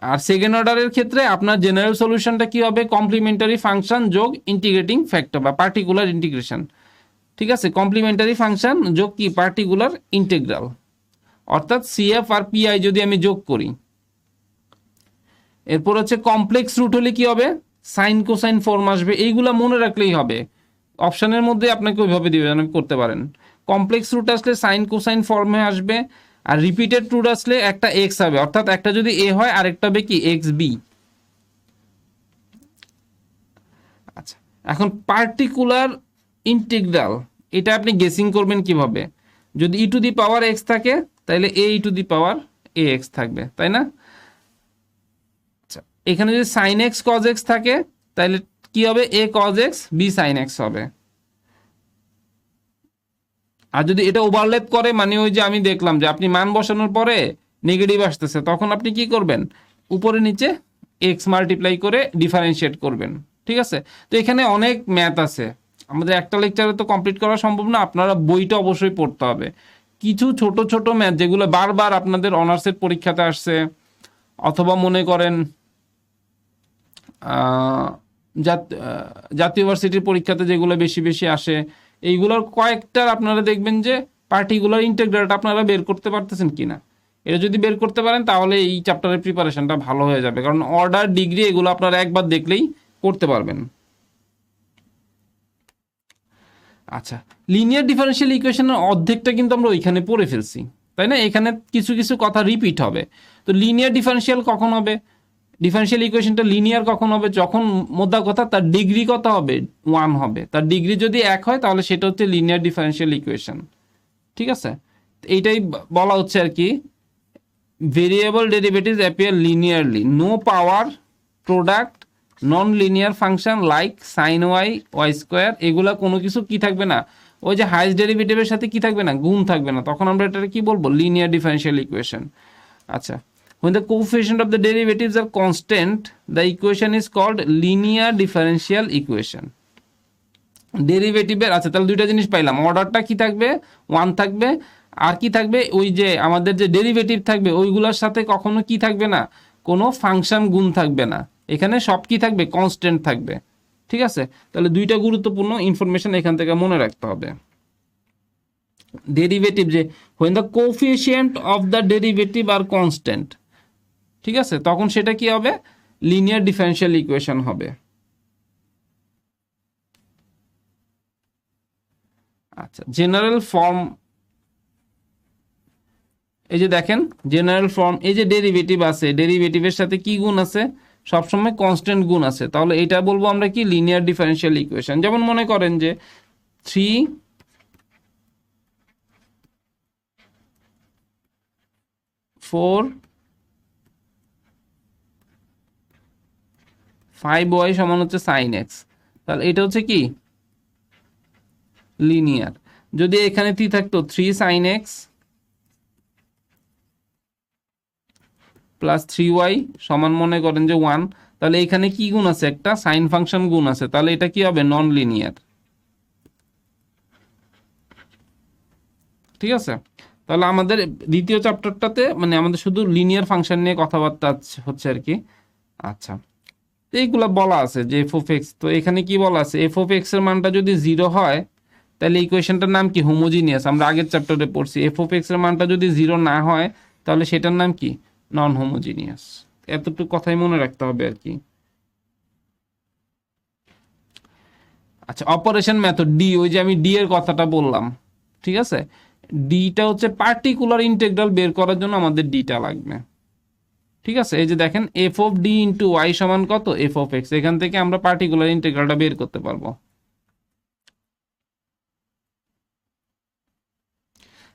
আর সেকেন্ড অর্ডারের ক্ষেত্রে আপনার জেনারেল সলিউশনটা কি হবে, কমপ্লিমেন্টারি ফাংশন যোগ ইন্টিগ্রেটিং ফ্যাক্টর বা পার্টিকুলার ইন্টিগ্রেশন। ঠিক আছে, কমপ্লিমেন্টারি ফাংশন যোগ কি পার্টিকুলার ইন্টিগ্রাল, অর্থাৎ সিএফ আর পিআই যদি আমি যোগ করি। এরপর হচ্ছে কমপ্লেক্স রুট হলে কি হবে, সাইন কোসাইন ফর্ম আসবে, এইগুলা মনে রাখলেই হবে। অপশনের মধ্যে আপনাকে ওইভাবে দিবেন, আপনি করতে পারেন। কমপ্লেক্স রুট আসলে সাইন কোসাইন ফর্মে আসবে, আর রিপিটেড রুট আসলে একটা এক্স হবে, অর্থাৎ একটা যদি এ হয় আরেকটা হবে কি এক্স বি। আচ্ছা, এখন পার্টিকুলার ইন্টিগ্রাল, এটা আপনি গেসিং করবেন কিভাবে, যদি ই টু দি পাওয়ার এক্স থাকে তাহলে এ ই to the power A x থাকবে, তাই না? আচ্ছা, এখানে যদি সাইন এক্স কজ এক্স থাকে তাহলে কি হবে, a cos x b sine x হবে। আর যদি এটা ওভারল্যাপ করে, মানে ওই যে আমি দেখলাম যে আপনি মান বসানোর পরে নেগেটিভ আসতেছে, তখন আপনি কি করবেন, উপরে নিচে এক্স মাল্টিপ্লাই করে ডিফারেন্সিয়েট করবেন। ঠিক আছে, তো এখানে অনেক ম্যাথ আছে, আমাদের একটা লেকচারে তো কমপ্লিট করা সম্ভব না, আপনারা বইটা অবশ্যই পড়তে হবে। কিছু ছোট ছোট ম্যাথ যেগুলো বারবার আপনাদের অনার্সের পরীক্ষাতে আসছে, অথবা মনে করেন জাতীয় ভার্সিটির পরীক্ষাতে যেগুলো বেশি বেশি আসে, এইগুলোর কয়েকটার আপনারা দেখবেন যে পার্টিকুলার ইন্টিগ্রালটা আপনারা বের করতে পারতেছেন কিনা। এটা যদি বের করতে পারেন তাহলে এই চ্যাপ্টারের প্রিপারেশনটা ভালো হয়ে যাবে, কারণ অর্ডার, ডিগ্রি এগুলো আপনারা একবার দেখলেই করতে পারবেন। আচ্ছা, লিনিয়ার ডিফারেনশিয়াল ইকুয়েশনের অর্ধেকটা কিন্তু আমরা ওইখানে পড়ে ফেলছি, তাই না? এখানে কিছু কিছু কথা রিপিট হবে। তো লিনিয়ার ডিফারেনশিয়াল কখন হবে, ডিফারেনশিয়াল ইকুয়েশনটা লিনিয়ার কখন হবে, যখন মোদ্দা কথা তার ডিগ্রি কত হবে, 1 হবে। তার ডিগ্রি যদি 1 হয় তাহলে সেটা হচ্ছে লিনিয়ার ডিফারেনশিয়াল ইকুয়েশন। ঠিক আছে, এইটাই বলা হচ্ছে আর কি, variable derivatives appear linearly, no power product, non linear function like sine y, y square, এগুলা কোনো কিছু কি থাকবে না, ওই যে হাইস্ট ডেরিভেটিভের সাথে কি থাকবে না, গুণ থাকবে না, তখন আমরা এটা কি বলবো, লিনিয়ার ডিফারেনশিয়াল ইকুয়েশন। আচ্ছা, when the coefficient of the derivatives are constant, the equation is called linear differential equation. ডেরিভেটিভের, আচ্ছা তাহলে দুইটা জিনিস পাইলাম, অর্ডারটা কি থাকবে, 1 থাকবে, আর কি থাকবে, ওই যে আমাদের যে ডেরিভেটিভ থাকবে ওইগুলোর সাথে কখনো কি থাকবে না, কোনো ফাংশন গুণ থাকবে না, এখানে সব কি থাকবে, কনস্ট্যান্ট থাকবে। ঠিক আছে, তাহলে দুইটা গুরুত্বপূর্ণ ইনফরমেশন এখান থেকে মনে রাখতে হবে। ডেরিভেটিভ যে when the coefficient of the derivative are constant, ঠিক আছে, তখন সেটা কি হবে, লিনিয়ার ডিফারেনশিয়াল ইকুয়েশন হবে। আচ্ছা, জেনারেল ফর্ম, এই যে দেখেন জেনারেল ফর্ম, এই যে ডেরিভেটিভ আছে, ডেরিভেটিভের সাথে কি গুণ আছে, সবসময় কনস্ট্যান্ট গুণ আছে, তাহলে এটা বলবো আমরা কি, লিনিয়ার ডিফারেনশিয়াল ইকুয়েশন। যেমন মনে করেন যে 3 4 5y সমান হচ্ছে সাইন এক্স, তাহলে এটা হচ্ছে কি, লিনিয়ার। যদি এখানে কি থাকতো 3 সাইন এক্স প্লাস 3y সমান মনে করেন যে 1, তাহলে এখানে কি গুণ আছে, একটা সাইন ফাংশন গুণ আছে, তাহলে এটা কি হবে, নন লিনিয়ার। ঠিক আছে, তাহলে আমাদের দ্বিতীয় চ্যাপ্টারটাতে মানে আমাদের শুধু লিনিয়ার ফাংশন নিয়ে কথাবার্তা হচ্ছে আর কি। আচ্ছা, এইগুলা বলা আছে যে এফ অফ এক্স, তো এখানে কি বলা আছে, এফ অফ এক্স এর মানটা যদি 0 হয় তাহলে ইকুয়েশনটার নাম কি, হোমোজিনিয়াস। আমরা আগের চ্যাপ্টারে পড়ছি এফ অফ এক্স এর মানটা যদি 0 না হয় তাহলে সেটার নাম কি, নন হোমোজিনিয়াস। এতটুকু কথাই মনে রাখতে হবে আর কি। আচ্ছা, অপারেশন মেথড ডি, ওই যে আমি ডি এর কথাটা বললাম, ঠিক আছে, ডিটা হচ্ছে পার্টিকুলার ইন্টিগ্রাল বের করার জন্য আমাদের ডিটা লাগবে। ঠিক আছে, এই যে দেখেন f of d into y সমান কত, এফ অফ এক্স, এখান থেকে আমরা পার্টিকুলার ইন্টিগ্রালটা বের করতে পারবো।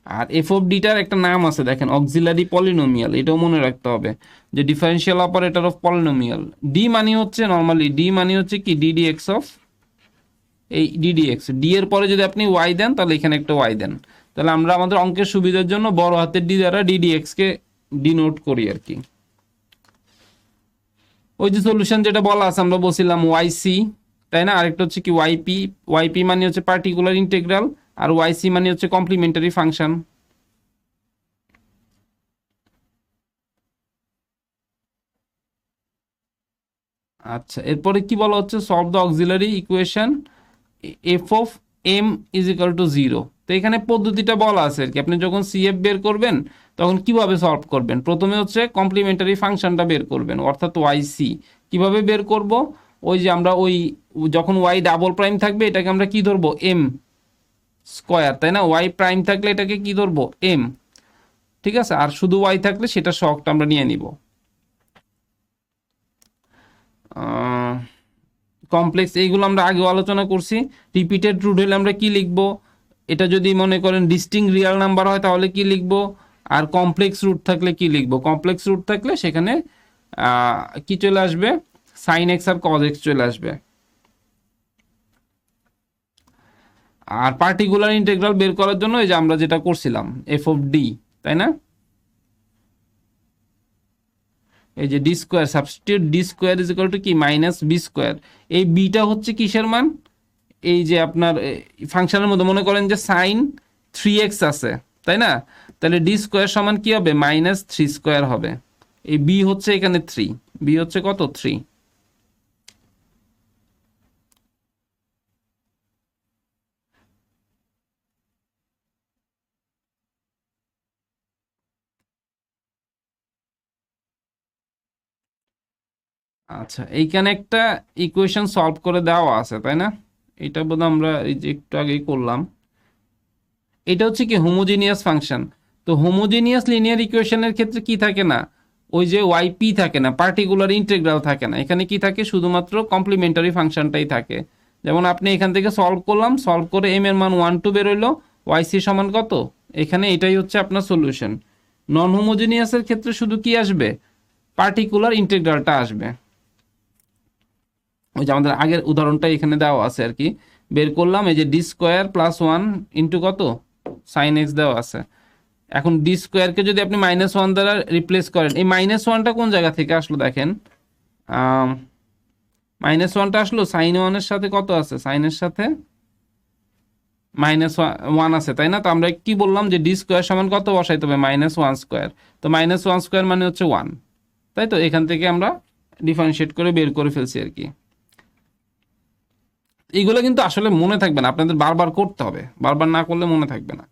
আর এফ অফ ডিটার একটা নাম আছে দেখেন, অক্সিলারি পলিনোমিয়াল, এটাও মনে রাখতে হবে যে differential operator of polynomial. D মানে হচ্ছে নর্মালি, ডি মানে হচ্ছে কি, ডিডি এক্স অফ, এই ডিডি এক্স, ডি এর পরে যদি আপনি ওয়াই দেন তাহলে এখানে একটা ওয়াই দেন, তাহলে আমরা আমাদের অঙ্কের সুবিধার জন্য বড় হাতের ডি দ্বারা ডিডি এক্স কে ডিনোট করি আর কি। ওই যে সলিউশন যেটা বলা আছে আমরা বলছিলাম ওয়াইসি, তাই না, আরেকটা হচ্ছে কি ওয়াইপি, ওয়াইপি মানে হচ্ছে পার্টিকুলার ইন্টিগ্রাল, আর ওয়াইসি মানে হচ্ছে কমপ্লিমেন্টারি ফাংশন। আচ্ছা, এরপরে কি বলা হচ্ছে, solve the auxiliary equation f of m is equal to 0। তো এখানে পদ্ধতিটা বলা আছে আর কি, আপনি যখন সিএফ বের করবেন তখন কিভাবে সলভ করবেন, প্রথমে হচ্ছে কমপ্লিমেন্টারি ফাংশনটা বের করবেন, অর্থাৎ ওয়াইসি। কিভাবে বের করব, ওই যে আমরা ওই যখন ওয়াই ডাবল প্রাইম থাকবে এটাকে আমরা কি ধরবো, এম স্কোয়ার, তাই না, ওয়াই প্রাইম থাকলে এটাকে কি ধরবো, এম। ঠিক আছে, আর শুধু ওয়াই থাকলে সেটা শখটা আমরা নিয়ে নিব। কমপ্লেক্স এইগুলো আমরা আগে আলোচনা করছি। রিপিটেড রুট হলে আমরা কি লিখব, এটা যদি মনে করেন ডিস্টিংক্ট রিয়াল নাম্বার হয় তাহলে কি লিখব, আর কমপ্লেক্স রুট থাকলে কি লিখব, কমপ্লেক্স রুট থাকলে সেখানে কি চলে আসবে, সাইন এক্স আর কজ এক্স চলে আসবে। আর পার্টিকুলার ইন্টিগ্রাল বের করার জন্য এই যে আমরা যেটা করছিলাম এফ অফ ডি, তাই না, এই যে D square, substitute D square is equal to কি, মাইনাস বি স্কোয়ার। এই বিটা হচ্ছে কিসের মান, এই যে আপনার ফাংশনের মধ্যে মনে করেন যে সাইন 3x আছে, তাই না, তাহলে ডি স্কোয়ার সমান কি হবে, মাইনাস 3 স্কোয়ার হবে। এই বি হচ্ছে এখানে 3, বি হচ্ছে কত 3। আচ্ছা, এইখানে একটা ইকুয়েশন সলভ করে দেওয়া আছে তাই না? এটা বোধহয় আমরা এই যে একটু আগেই করলাম। এটা হচ্ছে কি হোমোজিনিয়াস ফাংশন। তো হোমোজিনিয়াস লিনিয়ার ইকুয়েশনের ক্ষেত্রে কি থাকে না, ওই যে ওয়াইপি থাকে না, পার্টিকুলার ইন্টিগ্রাল থাকে না, এখানে কি থাকে শুধুমাত্র কমপ্লিমেন্টারি ফাংশনটাই থাকে। যেমন আপনি এখান থেকে সলভ করলাম, সলভ করে এম এর মান 1 2 বেরোইলো, ওয়াইসি সমান কত, এখানে এটাই হচ্ছে আপনার সলিউশন। নন হোমোজিনিয়াসের ক্ষেত্রে শুধু কি আসবে, পার্টিকুলার ইন্টিগ্রালটা আসবে। ওই যে আমাদের আগের উদাহরণটা এখানে দেওয়া আছে আর কি, বের করলাম এই যে ডি স্কোয়ার প্লাস 1 ইন্টু কত সাইন এক্স দেওয়া আছে। এখন ডি স্কোয়ারকে যদি আপনি -1 দ্বারা রিপ্লেস করেন, এই -1টা কোন জায়গা থেকে আসলো দেখেন, -1টা আসলো সাইন 1-এর সাথে কত আছে, সাইনের সাথে -1 আছে তাই না? তো আমরা কি বললাম যে ডি স্কোয়ার সমান কত বসাইতে হবে, -1 স্কোয়ার। তো -1 স্কোয়ার মানে হচ্ছে 1, তাই তো? এখান থেকে আমরা ডিফারেন্সিয়েট করে বের করে ফেলছি আর কি। এইগুলো কিন্তু আসলে মনে থাকবে না, আপনাদের বারবার করতে হবে, বারবার না করলে মনে থাকবে না।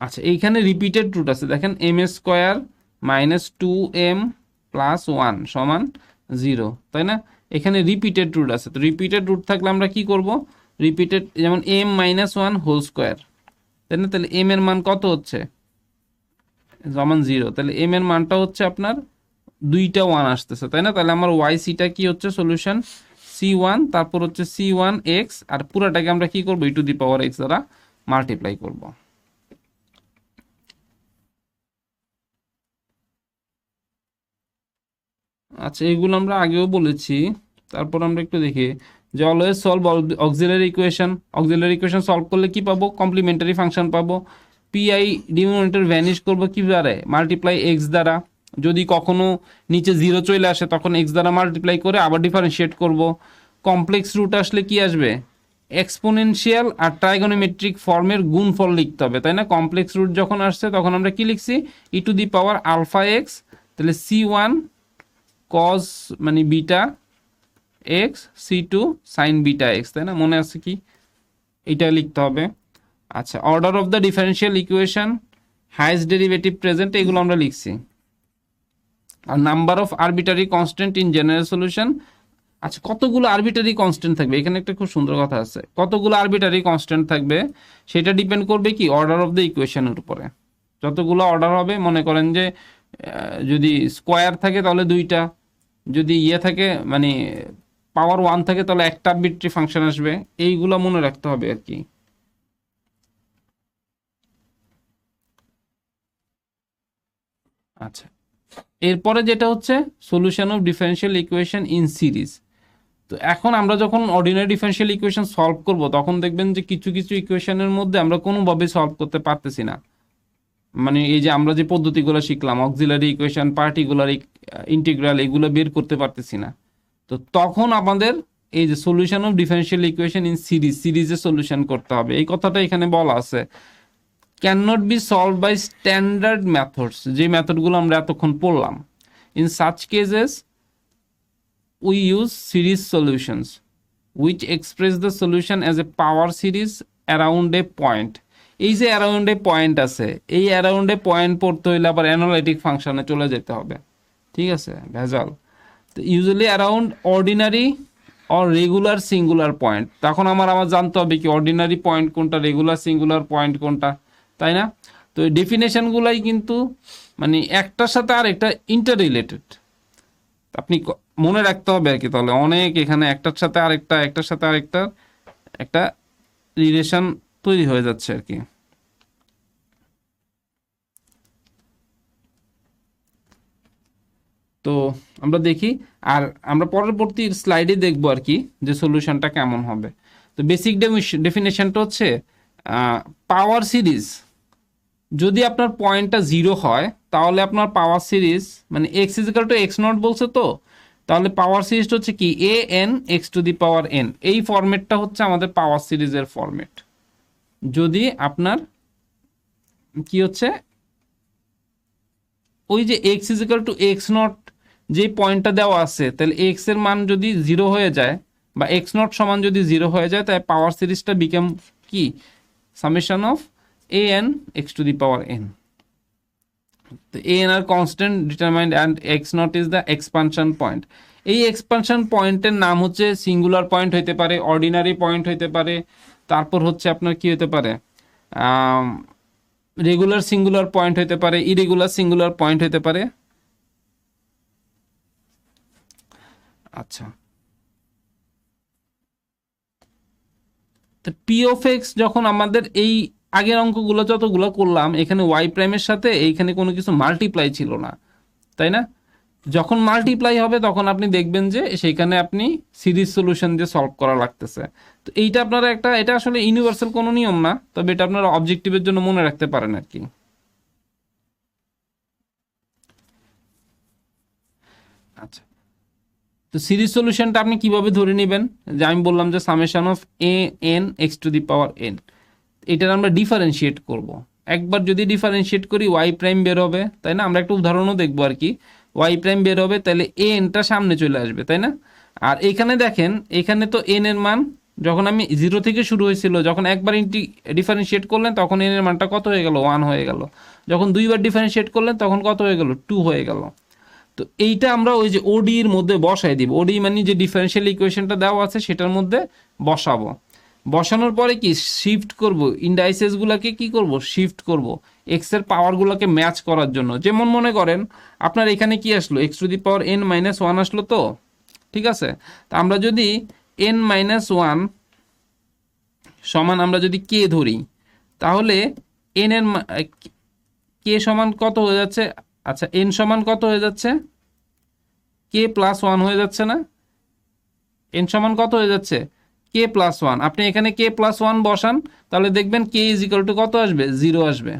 আচ্ছা, এইখানে রিপিটেড রুট আছে দেখেন, এম স্কোয়ার -2m প্লাস 1 সমান 0 তাই না? এখানে রিপিটেড রুট আছে, তো রিপিটেড রুট থাকলে আমরা কি করব, রিপিটেড যেমন m-1 হোল স্কোয়ার তাই না? তাহলে m এর মান কত হচ্ছে, সমান 0, তাহলে m এর মানটা হচ্ছে আপনার 2টা 1 আসতেছে তাই না? তাহলে আমার ওয়াই সিটা কি হচ্ছে সলিউশন, c1 তারপর হচ্ছে c1x, আর পুরাটাকে আমরা কি করব e⁻x দ্বারা মাল্টিপ্লাই করব। আচ্ছা, এগুলো আমরা আগেও বলেছি, তারপর আমরা একটু দেখি যে always solve auxiliary equation. Auxiliary equation solve করলে কি পাবো, কমপ্লিমেন্টারি ফাংশন পাবো। পিআই ডিনোমিনেটর ভ্যানিশ করবো কি দ্বারা, মাল্টিপ্লাই এক্স দ্বারা। যদি কখনো নিচে 0 চলে আসে তখন এক্স দ্বারা মাল্টিপ্লাই করে আবার ডিফারেন্সিয়েট করব। কমপ্লেক্স রুট আসলে কি আসবে, এক্সপোনেনশিয়াল আর ট্রাইগোনোমেট্রিক ফর্মের গুণফল লিখতে হবে তাই না? কমপ্লেক্স রুট যখন আসছে তখন আমরা কি লিখছি, e⁻α x, তাহলে c1 কজ মানে beta x, c2 sine beta x তাই না? মনে আছে কি, এটা লিখতে হবে। আচ্ছা, order of the differential equation, highest derivative present, এগুলো আমরা লিখছি। আর number of arbitrary constant in general solution. আচ্ছা, কতগুলো আরবিটারি কনস্ট্যান্ট থাকবে, এখানে একটা খুব সুন্দর কথা আছে, কতগুলো আরবিটারি কনস্ট্যান্ট থাকবে সেটা ডিপেন্ড করবে কি অর্ডার অফ দ্য ইকুয়েশনের উপরে। যতগুলো অর্ডার হবে, মনে করেন যে যদি স্কোয়ার থাকে তাহলে 2টা, যদি থাকে মানে পাওয়ার 1 থাকে তাহলে একটা আরবিট্রারি ফাংশন আসবে, এইগুলো মনে রাখতে হবে আর কি। আচ্ছা, এরপরে যেটা হচ্ছে solution of differential equation in series. তো এখন আমরা যখন অর্ডিনারি ডিফারেনশিয়াল ইকুয়েশন সলভ করব তখন দেখবেন যে কিছু কিছু ইকুয়েশনের মধ্যে আমরা কোনোভাবে সলভ করতে পারতেছি না। মানে এই যে আমরা যে পদ্ধতিগুলো শিখলাম, অক্সিলারি ইকুয়েশন, পার্টিকুলার ইন্টিগ্রাল, এগুলো বের করতে পারতেছি না। তো তখন আমাদের এই যে solution of differential equation in series, সিরিজে সলিউশন করতে হবে, এই কথাটা এখানে বলা আছে। Can not be solved by standard methods, যে মেথডগুলো আমরা এতক্ষণ পড়লাম। In such cases we use series solutions which express the solution as a power series around a point. এই যে অ্যারাউন্ড এ পয়েন্ট আছে, এই অ্যারাউন্ড এ পয়েন্ট পড়তে হইলে আবার অ্যানালাইটিক ফাংশনে চলে যেতে হবে, ঠিক আছে, ভেজাল। তো usually around ordinary or regular singular point, তখন আমার জানতে হবে কি অর্ডিনারি পয়েন্ট কোনটা, রেগুলার সিঙ্গুলার পয়েন্ট কোনটা, তাই না? তো এই ডেফিনেশনগুলাই কিন্তু মানে একটার সাথে আর একটা ইন্টার রিলেটেড, আপনি মনে রাখতে হবে আর কি। তাহলে অনেক এখানে একটার সাথে আরেকটা, একটার সাথে আরেকটা একটা রিলেশন তৈরি হয়ে যাচ্ছে আর কি। তো আমরা দেখি, আর আমরা পরবর্তী স্লাইডে দেখবো আর কি যে সলিউশনটা কেমন হবে। তো বেসিক ডেফিনেশনটা হচ্ছে পাওয়ার সিরিজ, যদি আপনার পয়েন্টটা 0 হয় তাহলে আপনার পাওয়ার সিরিজ মানে x = x0 বলছে, তো তাহলে পাওয়ার সিরিজটা হচ্ছে কি এ n x to the power N, এই ফরম্যাটটা হচ্ছে আমাদের পাওয়ার সিরিজের ফরম্যাট। যদি আপনার কি হচ্ছে ওই যে x is equal to x naught যে পয়েন্টটা দেওয়া আছে, তাহলে এক্স এর মান যদি 0 হয়ে যায় বা এক্স নট সমান যদি 0 হয়ে যায়, তাহলে পাওয়ার সিরিজটা বিকাম কি summation of a n x to the power n. A n are constant determined and x naught is the expansion point. এই এক্সপানশন পয়েন্টের নাম হচ্ছে সিঙ্গুলার পয়েন্ট হইতে পারে, অর্ডিনারি পয়েন্ট হইতে পারে, তারপর হচ্ছে আপনার কি হতে পারে রেগুলার সিঙ্গুলার পয়েন্ট হইতে পারে, ইরেগুলার সিঙ্গুলার পয়েন্ট হইতে পারে। আচ্ছা, তো পি অফ এক্স যখন আমাদের এই আগের অঙ্কগুলো যতগুলো করলাম, এখানে ওয়াই প্রাইমের সাথে এইখানে কোনো কিছু মাল্টিপ্লাই ছিল না, তাই না? যখন মাল্টিপ্লাই হবে তখন আপনি দেখবেন যে সেইখানে আপনি সিরিজ সলিউশন দিয়ে সলভ করা লাগতেছে। তো এইটা আপনারা এটা আসলে ইউনিভার্সাল কোনো নিয়ম না, তবে এটা আপনারা অবজেক্টিভের জন্য মনে রাখতে পারেন আর কি। আচ্ছা, তো সিরিজ সলিউশনটা আপনি কিভাবে ধরে নেবেন, যে আমি বললাম যে summation of a n x to the power N, এটার আমরা ডিফারেন্সিয়েট করব। একবার যদি ডিফারেন্সিয়েট করি ওয়াই প্রাইম বের হবে, তাই না? আমরা একটা উদাহরণও দেখবো আর কি। ওয়াই প্রাইম বের হবে, তাহলে এ এনটা সামনে চলে আসবে, তাই না? আর এখানে দেখেন, এখানে তো এন এর মান যখন আমি 0 থেকে শুরু হয়েছিল, যখন একবার ডিফারেন্সিয়েট করলেন তখন এন এর মানটা কত হয়ে গেল? 1 হয়ে গেল। যখন দুইবার ডিফারেন্সিয়েট করলেন তখন কত হয়ে গেল? 2 হয়ে গেল। তো এইটা আমরা ওই যে ওডি এর মধ্যে বসাই দিব। ওডি মানে যে ডিফারেনশিয়াল ইকুয়েশনটা দেওয়া আছে সেটার মধ্যে বসাবো। বসানোর পরে কি শিফট করব, ইন্ডাইসেস গুলাকে কি করব? শিফট করব এক্স এর পাওয়ার গুলাকে ম্যাচ করার জন্য। যেমন মনে করেন আপনার এখানে কি আসলো? X to the power n minus one আসলো, তো ঠিক আছে। তা আমরা যদি এন মাইনাস ওয়ান সমান আমরা যদি কে ধরি, তাহলে এন এর কে সমান কত হয়ে যাচ্ছে? আচ্ছা, এন সমান কত হয়ে যাচ্ছে? কে প্লাস ওয়ান হয়ে যাচ্ছে না? এন সমান কত হয়ে যাচ্ছে? কে প্লাস ওয়ান। আপনি এখানে কে প্লাস ওয়ান বসান, তাহলে দেখবেন কে ইজ ইকাল টু কত আসবে? 0 আসবে,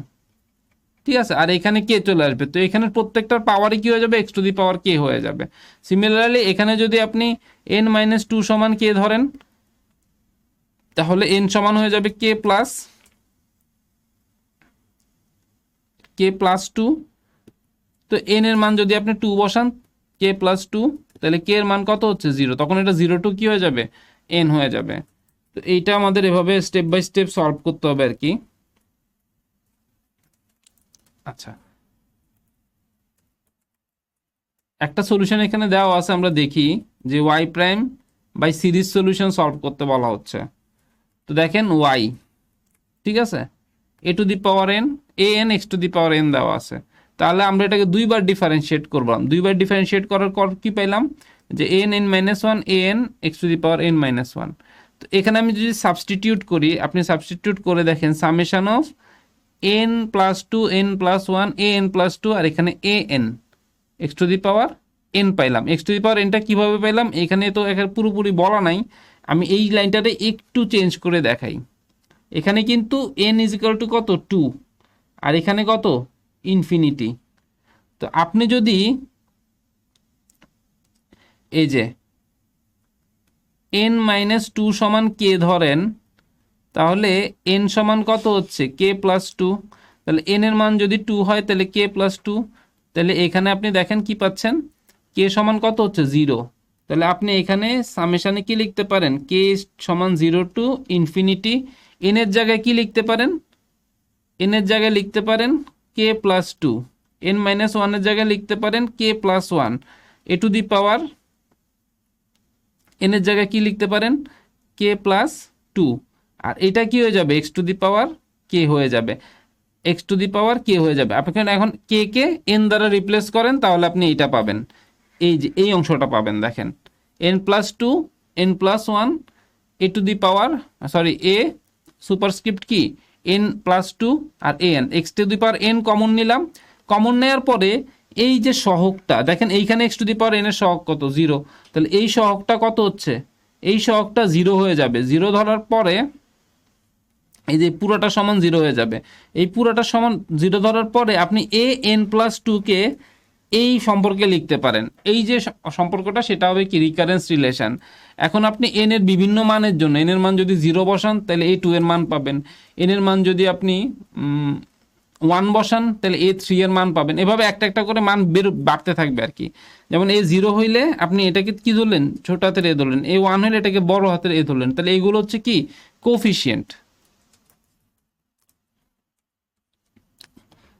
ঠিক আছে। আর এখানে কে চলে আসবে, তো এখানে প্রত্যেকটার পাওয়ারে কি হয়ে যাবে? এক্স টু দি পাওয়ার কে হয়ে যাবে। সিমিলারলি এখানে যদি আপনি এন মাইনাস টু সমান কে ধরেন, তাহলে এন সমান হয়ে যাবে কে প্লাস টু। তো এন এর মান যদি আপনি 2 বসান, কে প্লাস টু, তাহলে কে এর মান কত হচ্ছে? 0। তখন এটা 0 টু কি হয়ে যাবে? এন হয়ে যাবে। তো এইটা আমাদের এভাবে স্টেপ বাই স্টেপ সলভ করতে হবে আর কি। আচ্ছা, একটা সলিউশন এখানে দেওয়া আছে, আমরা দেখি যে y prime by series solution solve করতে বলা হচ্ছে। তো দেখেন ওয়াই, ঠিক আছে, a to the power n a n x to the power n দেওয়া আছে। তাহলে আমরা এটাকে দুইবার ডিফারেন্সিয়েট করলাম। দুইবার ডিফারেন্সিয়েট করার পর কি পাইলাম? যে N N minus one a n x to the power n minus one. তো এখানে আমি যদি সাবস্টিটিউট করি, আপনি সাবস্টিটিউট করে দেখেন summation of n plus two n plus one a n plus two, আর এখানে a n x to the power n পাইলাম। এক্স টু দি পাওয়ার এনটা কীভাবে পাইলাম? এখানে তো এখানে পুরোপুরি বলা নাই, আমি এই লাইনটাতে একটু চেঞ্জ করে দেখাই। এখানে কিন্তু এন ইজ ইকাল টু কত? 2, আর এখানে কত? ইনফিনিটি। তো আপনি যদি এই যে এন মাইনাস টু সমান কে ধরেন, তাহলে এন সমান কত হচ্ছে? কে প্লাস টু। তাহলে এন এর মান যদি 2 হয়, তাহলে কে প্লাস টু, তাহলে এখানে আপনি দেখেন কি পাচ্ছেন? কে সমান কত হচ্ছে? 0। তাহলে আপনি এখানে সামেশানে কি লিখতে পারেন? কে সমান 0 টু ইনফিনিটি। এন এর জায়গায় কি লিখতে পারেন? এন এর জায়গায় লিখতে পারেন k plus two. N minus ওয়ানের জায়গায় লিখতে পারেন k plus one. A to the power n এর জায়গায় কি লিখতে পারেন? K plus two. আর এটা কি হয়ে যাবে? এক্স টু দি পাওয়ার কে হয়ে যাবে। এক্স টু দি পাওয়ার কে হয়ে যাবে। আপনি এখন কে কে এন দ্বারা রিপ্লেস করেন, তাহলে আপনি এইটা পাবেন, এই যে এই অংশটা পাবেন। দেখেন n plus two n plus one a to the power sorry a superscript কি এন প্লাস টু আর a n x to the power n common নিলাম। কমন নেওয়ার পরে এই যে সহগটা দেখেন, এইখানে x to the power n এর সহগ কত? 0। তাহলে এই সহগটা কত হচ্ছে? এই সহগটা 0 হয়ে যাবে। 0 ধরার পরে এই যে পুরোটা সমান 0 হয়ে যাবে। এই পুরোটা সমান 0 ধরার পরে আপনি এ এন প্লাস টুকে এই সম্পর্কে লিখতে পারেন। এই যে সম্পর্কটা সেটা হবে কি রিকারেন্স রিলেশন। এখন আপনি এন এর বিভিন্ন মানের জন্য এন এর মান যদি 0 বসান তাহলে এ 2 এর মান পাবেন, এন এর মান যদি আপনি 1 বসান তাহলে এ 3 এর মান পাবেন। এভাবে একটা একটা করে মান বাড়তে থাকবে আর কি। যেমন এ 0 হইলে আপনি এটাকে কি ধরলেন, ছোট হাতের এ ধরলেন, এ 1 হলে এটাকে বড় হাতের এ ধরলেন, তাহলে এইগুলো হচ্ছে কি কোফিশিয়েন্ট।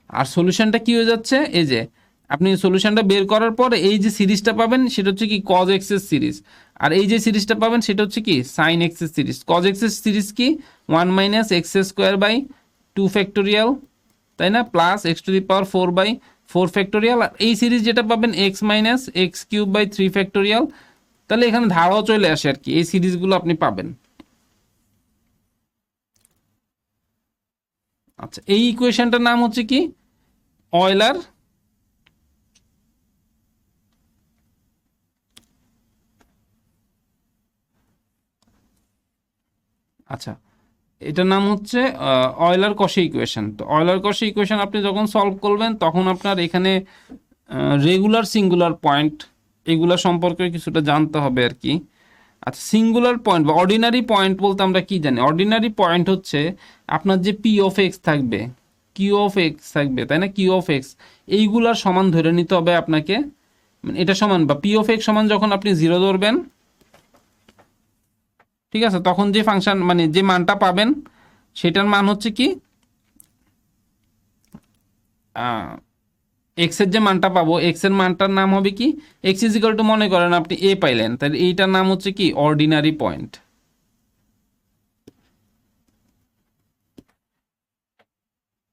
আর সলিউশনটা কি হয়ে যাচ্ছে, এই যে আপনি সলিউশনটা বের করার পরে এই যে সিরিজটা পাবেন সেটা হচ্ছে কি কজ এক্সের সিরিজ, আর এই যে সিরিজটা পাবেন সেটা হচ্ছে কি সাইন এক্সের সিরিজ। কজ এক্সের সিরিজ কি 1 minus x square by 2 factorial, তাই না, plus x to the power 4 by 4 factorial. আর এই সিরিজ যেটা পাবেন x minus x cube by 3 factorial. তাহলে এখানে ধারাও চলে আসে আর কি, এই সিরিজগুলো আপনি পাবেন। আচ্ছা, এই ইকুয়েশনটার নাম হচ্ছে কি অয়লার আচ্ছা এটার নাম হচ্ছে অয়লার কশি ইকুয়েশন। তো অয়লার কশি ইকুয়েশন আপনি যখন সলভ করবেন তখন আপনার এখানে রেগুলার সিঙ্গুলার পয়েন্ট এগুলা সম্পর্কে কিছুটা জানতে হবে আর কি। আচ্ছা, সিঙ্গুলার পয়েন্ট বা অর্ডিনারি পয়েন্ট বলতে আমরা কি জানি? অর্ডিনারি পয়েন্ট হচ্ছে আপনার যে পি অফ এক্স থাকবে, কিউ অফ এক্স থাকবে, তাই না, কিউ অফ এক্স এইগুলার সমান ধরে নিতে হবে আপনাকে। মানে এটা সমান বা পি অফ এক্স সমান যখন আপনি 0 ধরবেন, ঠিক আছে, তখন যে ফাংশন মানে যে মানটা পাবেন সেটার মান হচ্ছে কি এক্স এর যে মানটা পাবো এক্স এর মানটার নাম হবে কি এক্স ইজ ইকুয়াল টু, মনে করেন আপনি এ পাইলেন, তাহলে এইটার নাম হচ্ছে কি অর্ডিনারি পয়েন্ট।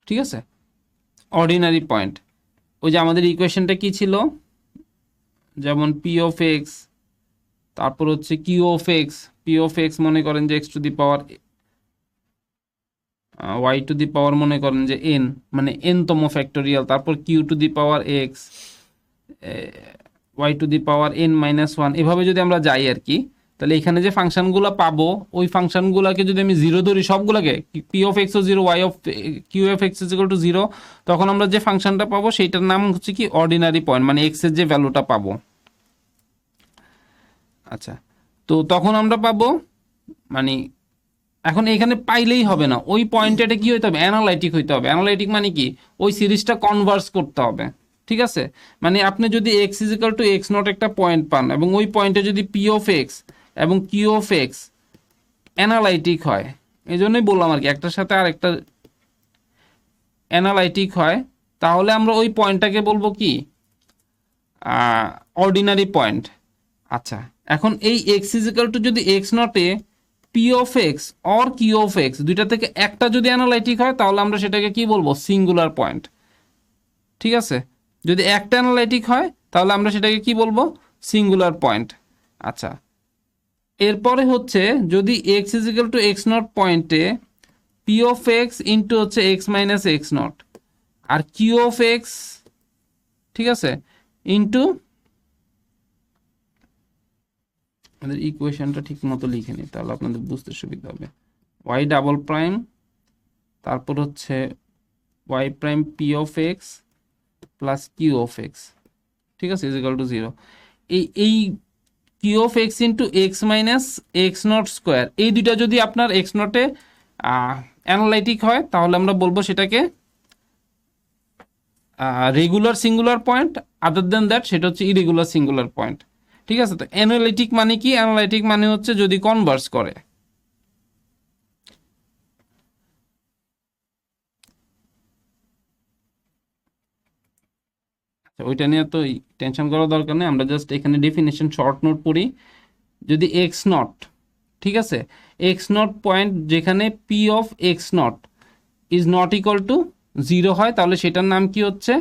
ঠিক আছে, অর্ডিনারি পয়েন্ট। ওই যে আমাদের ইকুয়েশনটা কি ছিল, যেমন পি অফ এক্স, তারপর হচ্ছে q of x, p of x মনে করেন যে x to the power y to the power মনে করেন যে এন, মানে এন তম ফ্যাক্টোরিয়াল, তারপর q to the power x y to the power n minus one. এভাবে যদি আমরা যাই আর কি, তাহলে এখানে যে ফাংশনগুলো পাবো ওই ফাংশনগুলোকে যদি আমি 0 ধরি সবগুলোকে, পি অফ এক্স ও 0, y of q of x is equal to 0, তখন আমরা যে ফাংশনটা পাবো সেইটার নাম হচ্ছে কি অর্ডিনারি পয়েন্ট, মানে এক্স এর যে ভ্যালুটা পাবো। আচ্ছা, তো তখন আমরা পাবো মানে এখন এখানে পাইলেই হবে না, ওই পয়েন্টে কি হইতে হবে, অ্যানালাইটিক হইতে হবে। অ্যানালাইটিক মানে কি ওই সিরিজটা কনভার্স করতে হবে। ঠিক আছে, মানে আপনি যদি x is equal to x naught একটা পয়েন্ট পান এবং ওই পয়েন্টে যদি পি অফ এক্স এবং কিউ অফ এক্স অ্যানালাইটিক হয়, এই জন্যই বললাম আর কি একটার সাথে আর একটা অ্যানালাইটিক হয়, তাহলে আমরা ওই পয়েন্টটাকে বলবো কি অর্ডিনারি পয়েন্ট। আচ্ছা, এখন এই এক্স ইজিক্যাল টু যদি এক্স নটে p of x or q of x দুইটা থেকে একটা যদি অ্যানালাইটিক হয় তাহলে আমরা সেটাকে কি বলবো, সিঙ্গুলার পয়েন্ট। ঠিক আছে, যদি একটা অ্যানালাইটিক হয় তাহলে আমরা সেটাকে কি বলবো, সিঙ্গুলার পয়েন্ট। আচ্ছা, এরপরে হচ্ছে যদি x is equal to x naught পয়েন্টে পি অফ এক্স ইন্টু হচ্ছে এক্স মাইনাস এক্স নট আর কিউ অফ এক্স, ঠিক আছে, ইন্টু আমাদের ইকুয়েশনটা ঠিক মতো লিখে নিই তাহলে আপনাদের বুঝতে সুবিধা হবে। ওয়াই ডাবল প্রাইম, তারপর হচ্ছে y prime p of x plus q of x, ঠিক আছে, ইজ ইকুয়াল টু 0। এই q of x into x minus x naught square এই দুইটা যদি আপনার এক্স নটে অ্যানালাইটিক হয় তাহলে আমরা বলবো সেটাকে regular singular point, other than that সেটা হচ্ছে ইরেগুলার সিঙ্গুলার পয়েন্ট। ঠিক আছে, তো অ্যানালাইটিক মানে কি, অ্যানালাইটিক মানে হচ্ছে যদি কনভার্স করে। ওইটা নিয়ে তো টেনশন করার দরকার নেই, আমরা জাস্ট এখানে ডেফিনেশন শর্ট নোট পড়ি। যদি এক্স নট, ঠিক আছে, এক্স নট পয়েন্ট যেখানে P of x naught is not equal to 0 হয় তাহলে সেটার নাম কি হচ্ছে,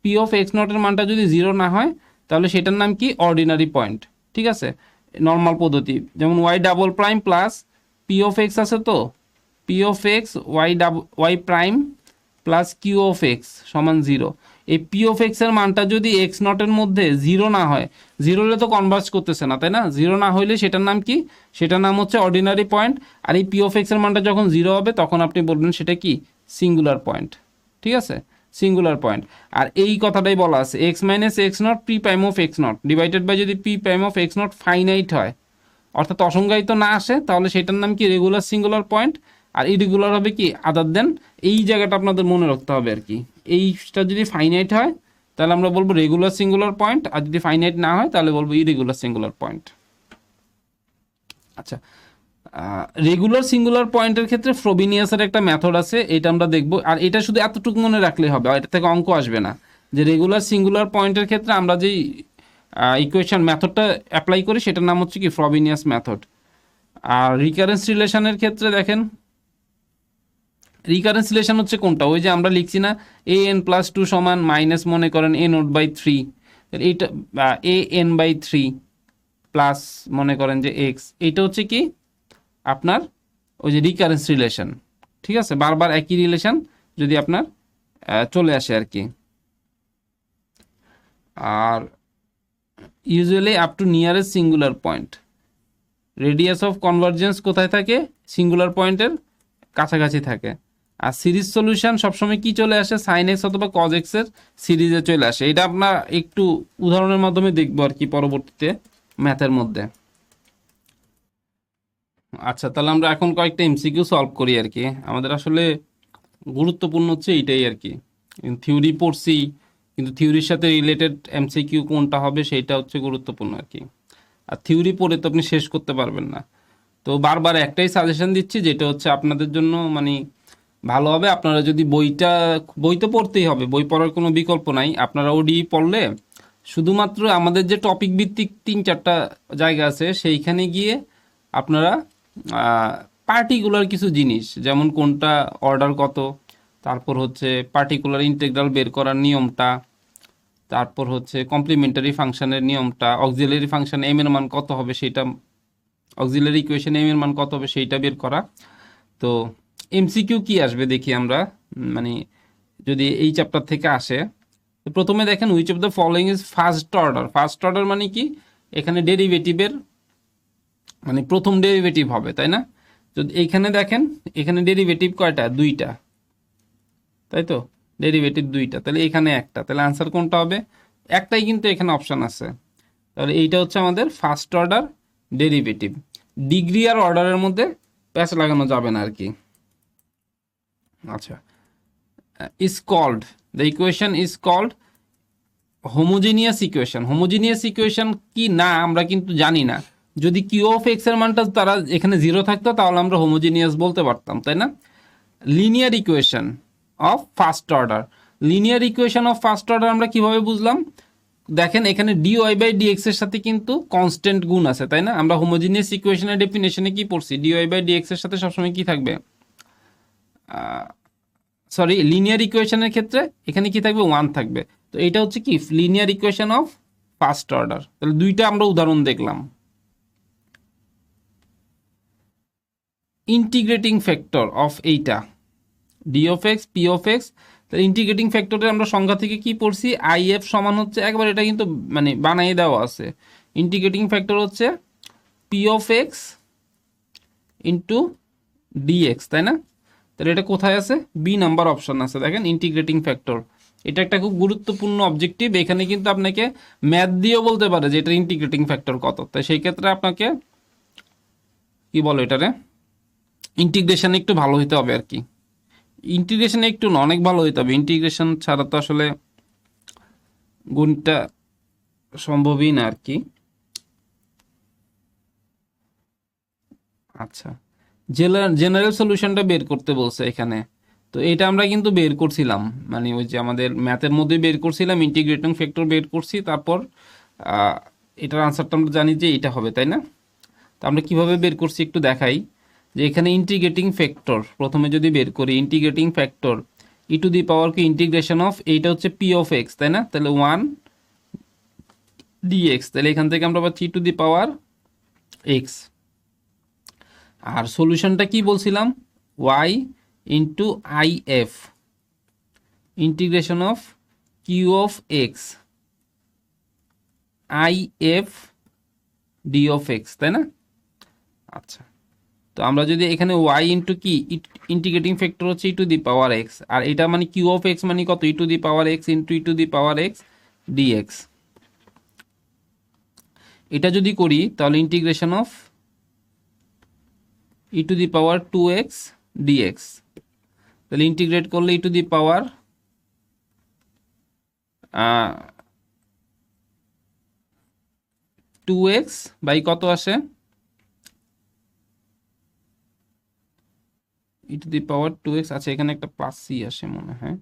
পি অফ এক্স নটের মানটা যদি 0 না হয় তাহলে সেটার নাম কি অর্ডিনারি পয়েন্ট। ঠিক আছে, নর্মাল পদ্ধতি যেমন y double prime plus p of x আছে, তো p of x y prime plus q of x সমান 0। এই পি অফ এক্স এর মানটা যদি এক্স নটের মধ্যে 0 না হয়, 0 হলে তো কনভার্স করতেছে না, তাই না, 0 না হইলে সেটার নাম কি, সেটার নাম হচ্ছে অর্ডিনারি পয়েন্ট। আর এই পি অফ এক্স এর মানটা যখন 0 হবে তখন আপনি বলবেন সেটা কি সিঙ্গুলার পয়েন্ট। ঠিক আছে, সিঙ্গুলার পয়েন্ট। আর এই কথাটাই বলা আছে x minus x nought p prime of x nought divided by যদি p prime of x nought finite হয়, অর্থাৎ অসংজ্ঞায়িত না আসে, তাহলে সেটার নাম কি রেগুলার সিঙ্গুলার পয়েন্ট। আর ইরেগুলার হবে কি আদার দেন। এই জায়গাটা আপনাদের মনে রাখতে হবে আর কি। এইটা যদি ফাইনাইট হয় তাহলে আমরা বলবো রেগুলার সিঙ্গুলার পয়েন্ট, আর যদি ফাইনাইট না হয় তাহলে বলবো ইরেগুলার সিঙ্গুলার পয়েন্ট। আচ্ছা, রেগুলার সিঙ্গুলার পয়েন্টের ক্ষেত্রে ফ্রোবিনিয়াসের একটা মেথড আছে, এটা আমরা দেখবো। আর এটা শুধু এতটুকু মনে রাখলেই হবে, এটা থেকে অঙ্ক আসবে না। যে রেগুলার সিঙ্গুলার পয়েন্টের ক্ষেত্রে আমরা যেই ইকুয়েশন মেথডটা অ্যাপ্লাই করি সেটার নাম হচ্ছে কি ফ্রোবিনিয়াস মেথড। আর রিকারেন্স রিলেশনের ক্ষেত্রে দেখেন, রিকারেন্স রিলেশন হচ্ছে কোনটা, ওই যে আমরা লিখছি না এ এন প্লাস টু সমান মাইনাস মনে করেন এ নোট বাই থ্রি, এইটা a n by three plus মনে করেন যে এক্স, এইটা হচ্ছে কি আপনার ওই যে রিকারেন্স রিলেশন। ঠিক আছে, বারবার একই রিলেশন যদি আপনার চলে আসে আর কি। আর usually up to nearest singular point, radius of convergence কোথায় থাকে, সিঙ্গুলার পয়েন্টের কাছাকাছি থাকে। আর সিরিজ সলিউশন সবসময় কি চলে আসে, সাইন এক্স অথবা কজ এক্স এর সিরিজে চলে আসে। এটা আপনার একটু উদাহরণের মাধ্যমে দেখবো আর কি পরবর্তীতে ম্যাথের মধ্যে। আচ্ছা, তাহলে আমরা এখন কয়েকটা এমসিকিউ সলভ করি আর কি। আমাদের আসলে গুরুত্বপূর্ণ হচ্ছে এইটাই আর কি। থিওরি পড়ছি, কিন্তু থিওরির সাথে রিলেটেড এমসিকিউ কোনটা হবে সেইটা হচ্ছে গুরুত্বপূর্ণ আর কি। আর থিওরি পড়ে তো আপনি শেষ করতে পারবেন না। তো বারবার একটাই সাজেশন দিচ্ছি, যেটা হচ্ছে আপনাদের জন্য মানে ভালো হবে। আপনারা যদি বই তো পড়তেই হবে, বই পড়ার কোনো বিকল্প নাই। আপনারা ওডি পড়লে শুধুমাত্র আমাদের যে টপিক ভিত্তিক 3-4টা জায়গা আছে সেইখানে গিয়ে আপনারা পার্টিকুলার কিছু জিনিস, যেমন কোনটা অর্ডার কত, তারপর হচ্ছে পার্টিকুলার ইন্টিগ্রাল বের করার নিয়মটা, তারপর হচ্ছে কমপ্লিমেন্টারি ফাংশনের নিয়মটা, অক্সিলারি ফাংশন এম এর মান কত হবে সেটা, অক্সিলারি ইকুয়েশন এম এর মান কত হবে সেইটা বের করা। তো এমসিকিউ কি আসবে দেখি আমরা, মানে যদি এই চ্যাপ্টার থেকে আসে। তো প্রথমে দেখেন which of the following is first order. First order মানে কি, এখানে ডেরিভেটিভের মানে প্রথম ডেরিভেটিভ হবে, তাই না? যদি এইখানে দেখেন, এখানে ডেরিভেটিভ কয়টা, দুইটা, তাই তো, ডেরিভেটিভ দুইটা, তাহলে এখানে একটা, তাহলে আনসার কোনটা হবে, একটাই কিন্তু এখানে অপশন আছে। তাহলে এইটা হচ্ছে আমাদের ফার্স্ট অর্ডার ডেরিভেটিভ। ডিগ্রি আর অর্ডারের মধ্যে প্যাচ লাগানো যাবে না আর কি। আচ্ছা, is called, the equation is called homogeneous equation. Homogeneous equation কি না আমরা কিন্তু জানি না। যদি কিউ অফ এক্স এর মানটা তারা এখানে জিরো থাকতো তাহলে আমরা হোমোজিনিয়াস বলতে পারতাম, তাই না? Linear equation of first order, linear equation of first order আমরা কিভাবে বুঝলাম, দেখেন এখানে ডিওয়াই বাই ডিএক্স এর সাথে কিন্তু কনস্ট্যান্ট গুণ আছে, তাই না? আমরা হোমোজিনিয়াস ইকুয়েশনের ডেফিনেশনে কি পড়ছি, ডিওয়াই বাই ডিএক্স এর সাথে সবসময় কি থাকবে, সরি, লিনিয়ার ইকুয়েশনের ক্ষেত্রে এখানে কি থাকবে, 1 থাকবে। তো এটা হচ্ছে কি linear equation of first order. তাহলে দুইটা আমরা উদাহরণ দেখলাম। ইন্টিগ্রেটিং ফ্যাক্টর অফ এইটা D of x p of x, তাহলে ইন্টিগ্রেটিং ফ্যাক্টরের আমরা সংজ্ঞা থেকে কি পড়ছি, আই এফ সমান হচ্ছে, একবার এটা কিন্তু মানে বানিয়ে দেওয়া আছে, ইন্টিগ্রেটিং ফ্যাক্টর হচ্ছে p of x into dx, তাই না? তাহলে এটা কোথায় আছে, বি নাম্বার অপশন আছে, দেখেন ইন্টিগ্রেটিং ফ্যাক্টর। এটা একটা খুব গুরুত্বপূর্ণ অবজেক্টিভ। এখানে কিন্তু আপনাকে ম্যাথ দিয়েও বলতে পারে যে এটা ইন্টিগ্রেটিং ফ্যাক্টর কত, তাই সেই ক্ষেত্রে আপনাকে কি বলো এটারে, ইন্টিগ্রেশন একটু ভালো হইতে হবে আর কি। ইন্টিগ্রেশন একটু না, অনেক ভালো হইতে হবে। ইন্টিগ্রেশন ছাড়া তো আসলে গুণটা সম্ভবই না আর কি। আচ্ছা, জেনারেল সলিউশনটা বের করতে বলছে এখানে। তো এটা আমরা কিন্তু বের করছিলাম, মানে ওই যে আমাদের ম্যাথের মধ্যে বের করছিলাম, ইন্টিগ্রেটিং ফ্যাক্টর বের করছি, তারপর এটার আনসারটা আমরা জানি যে এটা হবে, তাই না? তো আমরা কিভাবে বের করছি একটু দেখাই। যে এখানে ইন্টিগ্রেটিং ফ্যাক্টর প্রথমে যদি বের করি, integrating factor e to the power কি ইন্টিগ্রেশন অফ, এইটা হচ্ছে পি অফ এক্স, তাই না? তাহলে 1 ডিএক্স, তাহলে এখান থেকে আমরা পাচ্ছি ই টু দি পাওয়ার এক্স। আর সলিউশনটা কি বলছিলাম, y into I F integration of q of x I F d of x, তাই না? আচ্ছা, তো আমরা যদি এখানে ওয়াই ইন্টু কি ইন্টিগ্রেটিং ফ্যাক্টর হচ্ছে e to the power x, আর এটা মানে কিউ অফ এক্স মানে কত, e to the power x into e to the power x dx. এটা যদি করি তাহলে integration of e to the power two x dx, তাহলে ইন্টিগ্রেট করলে e to the power two x by কত আসে, e to the power two x, আচ্ছা এখানে একটা প্লাস সি আসে মনে হয়,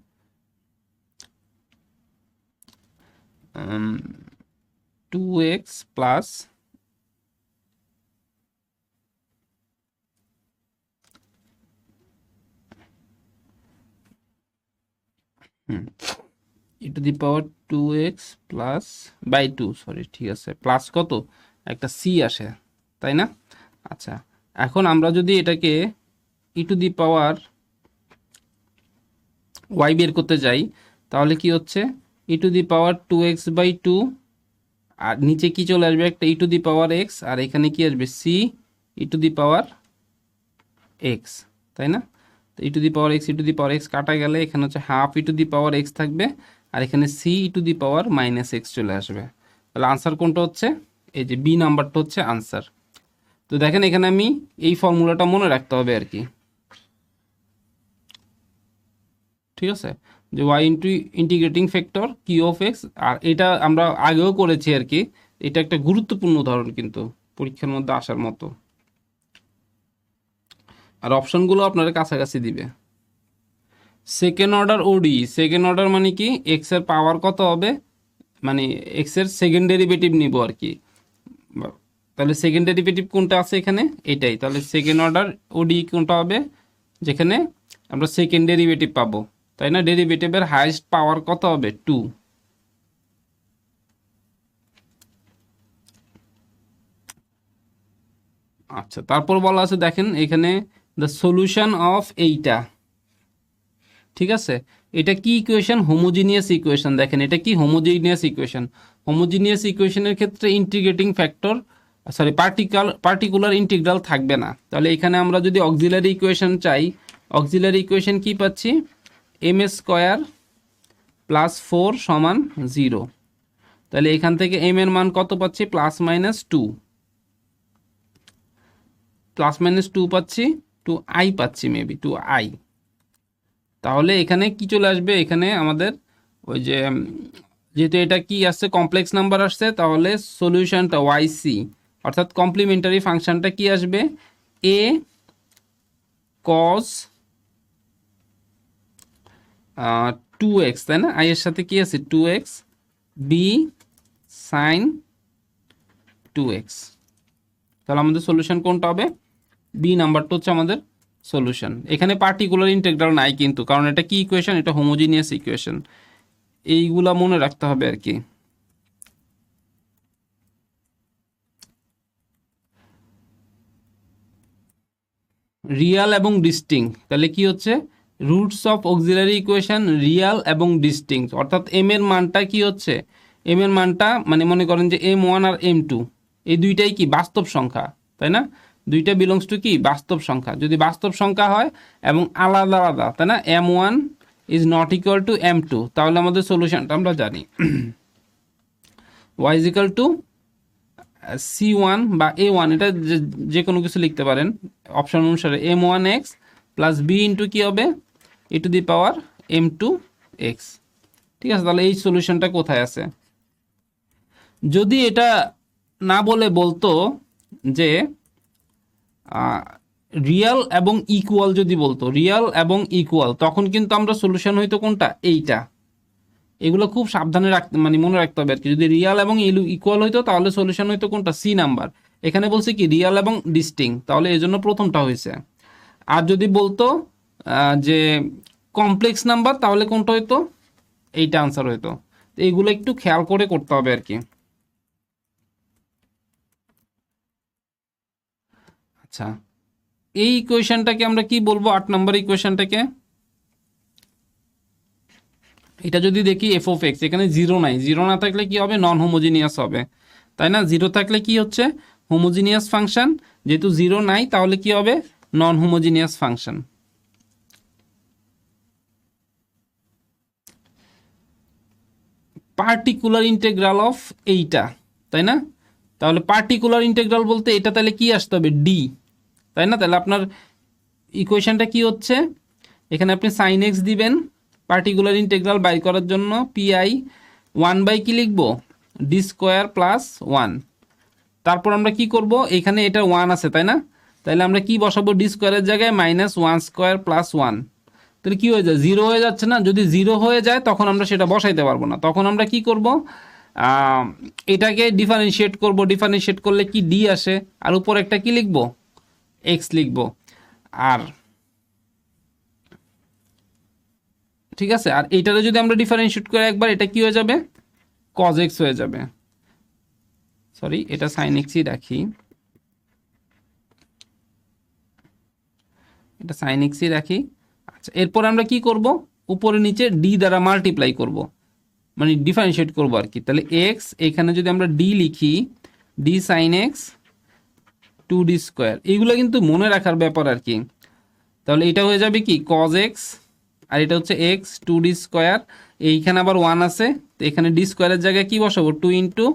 two x plus e to the power two x plus by two, sorry ঠিক আছে, প্লাস কত একটা সি আসে, তাই না? আচ্ছা এখন আমরা যদি এটাকে ই টু দি পাওয়ার ওয়াই বের করতে যাই তাহলে কি হচ্ছে, e to the power two x by two, আর নিচে কি চলে আসবে একটা ই টু দি পাওয়ার এক্স, আর এখানে কি আসবে c e to the power x, তাই না? তো e to the power x e to the power x কাটা গেলে এখানে হচ্ছে half e to the power x থাকবে, আর এখানে c e to the power minus x চলে আসবে। তাহলে আনসার কোনটা হচ্ছে, এই যে বি নাম্বারটা হচ্ছে আনসার। তো দেখেন এখানে আমি এই ফর্মুলাটা মনে রাখতে হবে আর কি, ঠিক আছে, যে y into integrating factor q of x, আর এটা আমরা আগেও করেছি আর কি, এটা একটা গুরুত্বপূর্ণ উদাহরণ কিন্তু পরীক্ষার মধ্যে আসার মতো, আর অপশনগুলো আপনারা কাছাকাছি দিবে। সেকেন্ড অর্ডার ওডি, সেকেন্ড অর্ডার মানে কি এক্স এর পাওয়ার কত হবে, মানে এক্স এর সেকেন্ড ডেরিভেটিভ নিব আর কি, তাহলে সেকেন্ড ডেরিভেটিভ কোনটা আছে এখানে এটাই, তাহলে সেকেন্ড অর্ডার ওডি কোনটা হবে, যেখানে আমরা সেকেন্ড ডেরিভেটিভ পাবো, তাই না? ডেরিভেটিভের হাইয়েস্ট পাওয়ার কত হবে, টু। আচ্ছা তারপর বলা আছে দেখেন এখানে দ্য সলিউশন অফ এইটা, ঠিক আছে, এটা কি ইকুয়েশন, হোমোজিনিয়াস ইকুয়েশন। দেখেন এটা কি হোমোজিনিয়াস ইকুয়েশন, হোমোজিনিয়াস ইকুয়েশনের ক্ষেত্রে integrating factor sorry particular integral থাকবে না। তাহলে এখানে আমরা যদি অক্সিলারি ইকুয়েশন চাই, অক্সিলারি ইকুয়েশন কি পাচ্ছি, এম স্কোয়ার প্লাস ফোর সমান জিরো, তাহলে এখান থেকে এম এর মান কত পাচ্ছি, plus minus two, plus minus two পাচ্ছি, টু আই পাচ্ছি, মেবি টু আই। তাহলে এখানে কি চলে আসবে, এখানে আমাদের ওই যে যেহেতু এটা কি আসছে কমপ্লেক্স নাম্বার আসছে, তাহলে সলিউশনটা ওয়াই সি অর্থাৎ কমপ্লিমেন্টারি ফাংশনটা কি আসবে, এ কজ টু এক্স, তাই না, আই এর সাথে কি আছে two x, b sine two x. তাহলে আমাদের সলিউশন কোনটা হবে, বি নাম্বারটা হচ্ছে আমাদের সলিউশন। এখানে পার্টিকুলার ইন্টিগ্রাল নাই কিন্তু, কারণ এটা কি ইকুয়েশন, এটা হোমোজিনিয়াস ইকুয়েশন, এইগুলা মনে রাখতে হবে আর কি। রিয়াল এবং ডিস্টিং, তাহলে কি হচ্ছে, roots of auxiliary equation Real এবং ডিস্টিং, অর্থাৎ এম এর মানটা কি হচ্ছে, এম এর মানটা মানে মনে করেন যে এম ওয়ান আর এম টু এই দুইটাই কি বাস্তব সংখ্যা, তাই না, দুইটা বিলংস টু কি বাস্তব সংখ্যা। যদি বাস্তব সংখ্যা হয় এবং আলাদা আলাদা, তাই না, m one is not equal to m two, তাহলে আমাদের সলিউশনটা আমরা জানি y is equal to c one বা এ ওয়ান, এটা যে কোনো কিছু লিখতে পারেন অপশন অনুসারে, m one x plus b into কী হবে, e to the power m two x, ঠিক আছে। তাহলে এই সলিউশনটা কোথায় আছে, যদি এটা না বলে বলতো যে রিয়াল এবং ইকুয়াল, যদি বলতো রিয়াল এবং ইকুয়াল, তখন কিন্তু আমরা সলিউশন হইতো কোনটা, এইটা। এগুলো খুব সাবধানে রাখতে মানে মনে রাখতে হবে আর কি, যদি রিয়াল এবং ইকুয়াল হইতো তাহলে সলিউশন হইতো কোনটা, সি নাম্বার। এখানে বলছে কি রিয়াল এবং ডিস্টিং, তাহলে এই জন্য প্রথমটা হয়েছে। আর যদি বলতো যে কমপ্লেক্স নাম্বার, তাহলে কোনটা হইতো, এইটা আনসার হইতো। তো এইগুলো একটু খেয়াল করে করতে হবে আর কি। আচ্ছা এই ইকুয়েশনটাকে আমরা কি বলবো, 8 নম্বর ইকুয়েশনটাকে, এটা যদি দেখি এফ অফ এক্স, এখানে জিরো নাই, জিরো না থাকলে কি হবে, নন হোমোজিনিয়াস হবে, তাই না, জিরো থাকলে কি হচ্ছে হোমোজিনিয়াস ফাংশন, যেহেতু জিরো নাই তাহলে কি হবে, non homogeneous function. Particular integral of এইটা, তাই না? তাহলে পার্টিকুলার ইন্টেগ্রাল বলতে এটা তাহলে কি আসতে হবে, ডি, তাই না? তাহলে আপনার ইকুয়েশনটা কি হচ্ছে, এখানে আপনি সাইন এক্স দিবেন পার্টিকুলার ইন্টেগ্রাল বাই করার জন্য, পিআই 1 বাই কি লিখবো, ডি স্কোয়ার প্লাস 1। তারপর আমরা কি করব, এখানে এটা 1 আছে তাই না, তাহলে আমরা কি বসাবো, ডি স্কোয়ারের জায়গায় -1 স্কোয়ার প্লাস 1। তাহলে কি হয়ে যায়, জিরো হয়ে যাচ্ছে না? যদি জিরো হয়ে যায় তখন আমরা সেটা বসাইতে পারবো না, তখন আমরা কি করব, এটাকে ডিফারেন্সিয়েট করব, ডিফারেন্সিয়েট করলে কি ডি আসে, আর উপর একটা কি লিখব, এক্স লিখব। আর ঠিক আছে, আর এইটারে যদি আমরা ডিফারেন্সিয়েট করে একবার, এটা কি হয়ে যাবে, কজ এক্স হয়ে যাবে। সরি, এটা সাইন এক্সই রাখি, এটা সাইন এক্সই রাখি। আচ্ছা, এরপর আমরা কি করব, উপরে নিচে ডি দ্বারা মাল্টিপ্লাই করব, মানে ডিফারেন্সিয়েট করব আর কি। তাহলে এক্স, এখানে যদি আমরা ডি লিখি, D sine x 2d square, এইগুলো কিন্তু মনে রাখার ব্যাপার আর কি। তাহলে এটা হয়ে যাবে কি, কজ এক্স, আর এটা হচ্ছে এক্স 2d স্কোয়ার, এইখানে আবার 1 আছে, তো এখানে ডি স্কোয়ারের জায়গায় কি বসাবো, 2 ইন্টু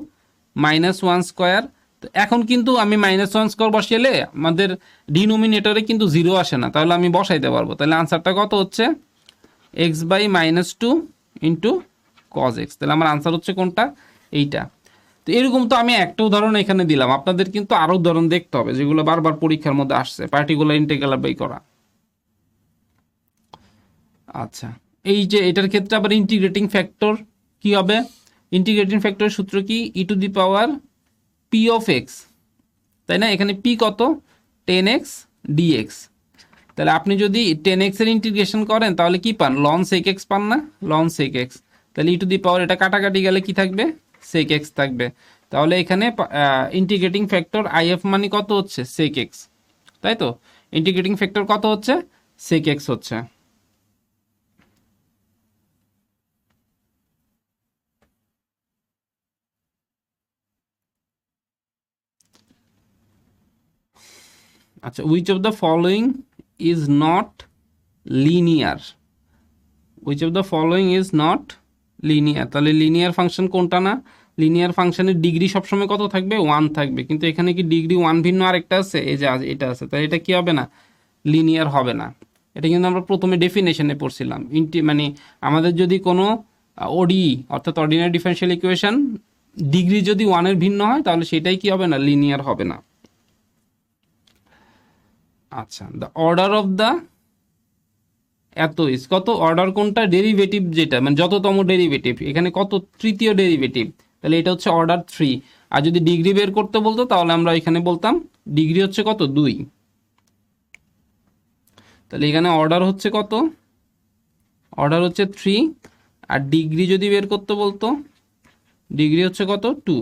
-1 স্কোয়ার। তো এখন কিন্তু আমি -1 স্কোয়ার বসাইলে আমাদের ডিনোমিনেটরে কিন্তু জিরো আসে না, তাহলে আমি বসাইতে পারবো। তাহলে আনসারটা কত হচ্ছে, x by -2 into cos x. তাহলে আমার আনসার হচ্ছে কোনটা, এইটা। তো এরকম তো আমি একটা উদাহরণ এখানে দিলাম, আপনাদের কিন্তু আরও উদাহরণ দেখতে হবে যেগুলো বারবার পরীক্ষার মধ্যে আসছে, পার্টিকুলার ইন্টিগ্রাল বাই করা। আচ্ছা, এই যে এটার ক্ষেত্রে আবার ইন্টিগ্রেটিং ফ্যাক্টর কি হবে, ইন্টিগ্রেটিং ফ্যাক্টরের সূত্র কি, e to the power p of x, তাই না? এখানে পি কত, 10x dx। তাহলে আপনি যদি 10x এর ইন্টিগ্রেশন করেন তাহলে কি পান, লন সেক এক্স পান না, লন সেক এক্স। তাহলে ই টু দি পাওয়ার এটা কাটাকাটি গেলে কি থাকবে, সেক এক্স থাকবে। তাহলে এখানে ইন্টিগ্রেটিং ফ্যাক্টর আইএফ মানে কত হচ্ছে, সেক এক্স, তাই তো? ইন্টিগ্রেটিং ফ্যাক্টর কত হচ্ছে, সেক এক্স হচ্ছে। আচ্ছা, which of the following is not linear, which of the following is not linear. তাহলে লিনিয়ার ফাংশন কোনটা না, লিনিয়ার ফাংশনের ডিগ্রি সবসময় কত থাকবে, 1 থাকবে, কিন্তু এখানে কি ডিগ্রি 1 ভিন্ন আরেকটা আছে, এই যে এটা আছে, তাহলে এটা কি হবে না, লিনিয়ার হবে না। এটা কিন্তু আমরা প্রথমে ডেফিনেশনে পড়ছিলাম, মানে আমাদের যদি কোনো ওডি অর্থাৎ অর্ডিনারি ডিফারেনশিয়াল ইকুয়েশন ডিগ্রি যদি 1-এর ভিন্ন হয় তাহলে সেটাই কি হবে না, লিনিয়ার হবে না। আচ্ছা, দ্য অর্ডার অফ দ্য এত ইজ কত, অর্ডার কোনটা, ডেরিভেটিভ যেটা মানে যততম ডেরিভেটিভ, এখানে কত, তৃতীয় ডেরিভেটিভ, তাহলে এটা হচ্ছে অর্ডার 3। আর যদি ডিগ্রি বের করতে বলতো তাহলে আমরা এখানে বলতাম ডিগ্রি হচ্ছে কত, 2। তাহলে এখানে অর্ডার হচ্ছে কত, অর্ডার হচ্ছে 3, আর ডিগ্রি যদি বের করতে বলতো ডিগ্রি হচ্ছে কত, 2।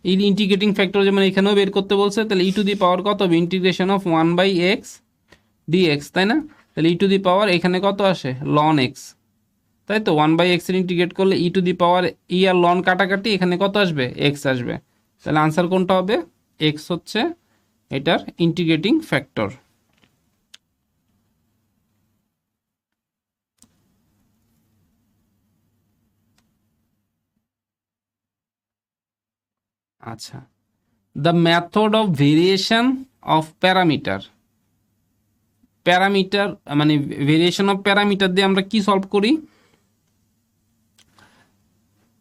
এই ইন্টিগ্রেটিং ফ্যাক্টর যেমন এখানেও বের করতে বলছে, তাহলে ই টু দি পাওয়ার কত হবে, ইন্টিগ্রেশন অফ 1/x dx, তাই না? তাহলে ই টু দি পাওয়ার এখানে কত আসে, লন এক্স, তাই তো? 1/x এর ইন্টিগ্রেট করলে e to the power E R loan কাটাকাটি, এখানে কত আসবে, এক্স আসবে। তাহলে আনসার কোনটা হবে, এক্স হচ্ছে এটার ইন্টিগ্রেটিং ফ্যাক্টর। আচ্ছা, the method of variation of parameter, parameter মানে ভেরিয়েশন অফ প্যারামিটার দিয়ে আমরা কি সলভ করি,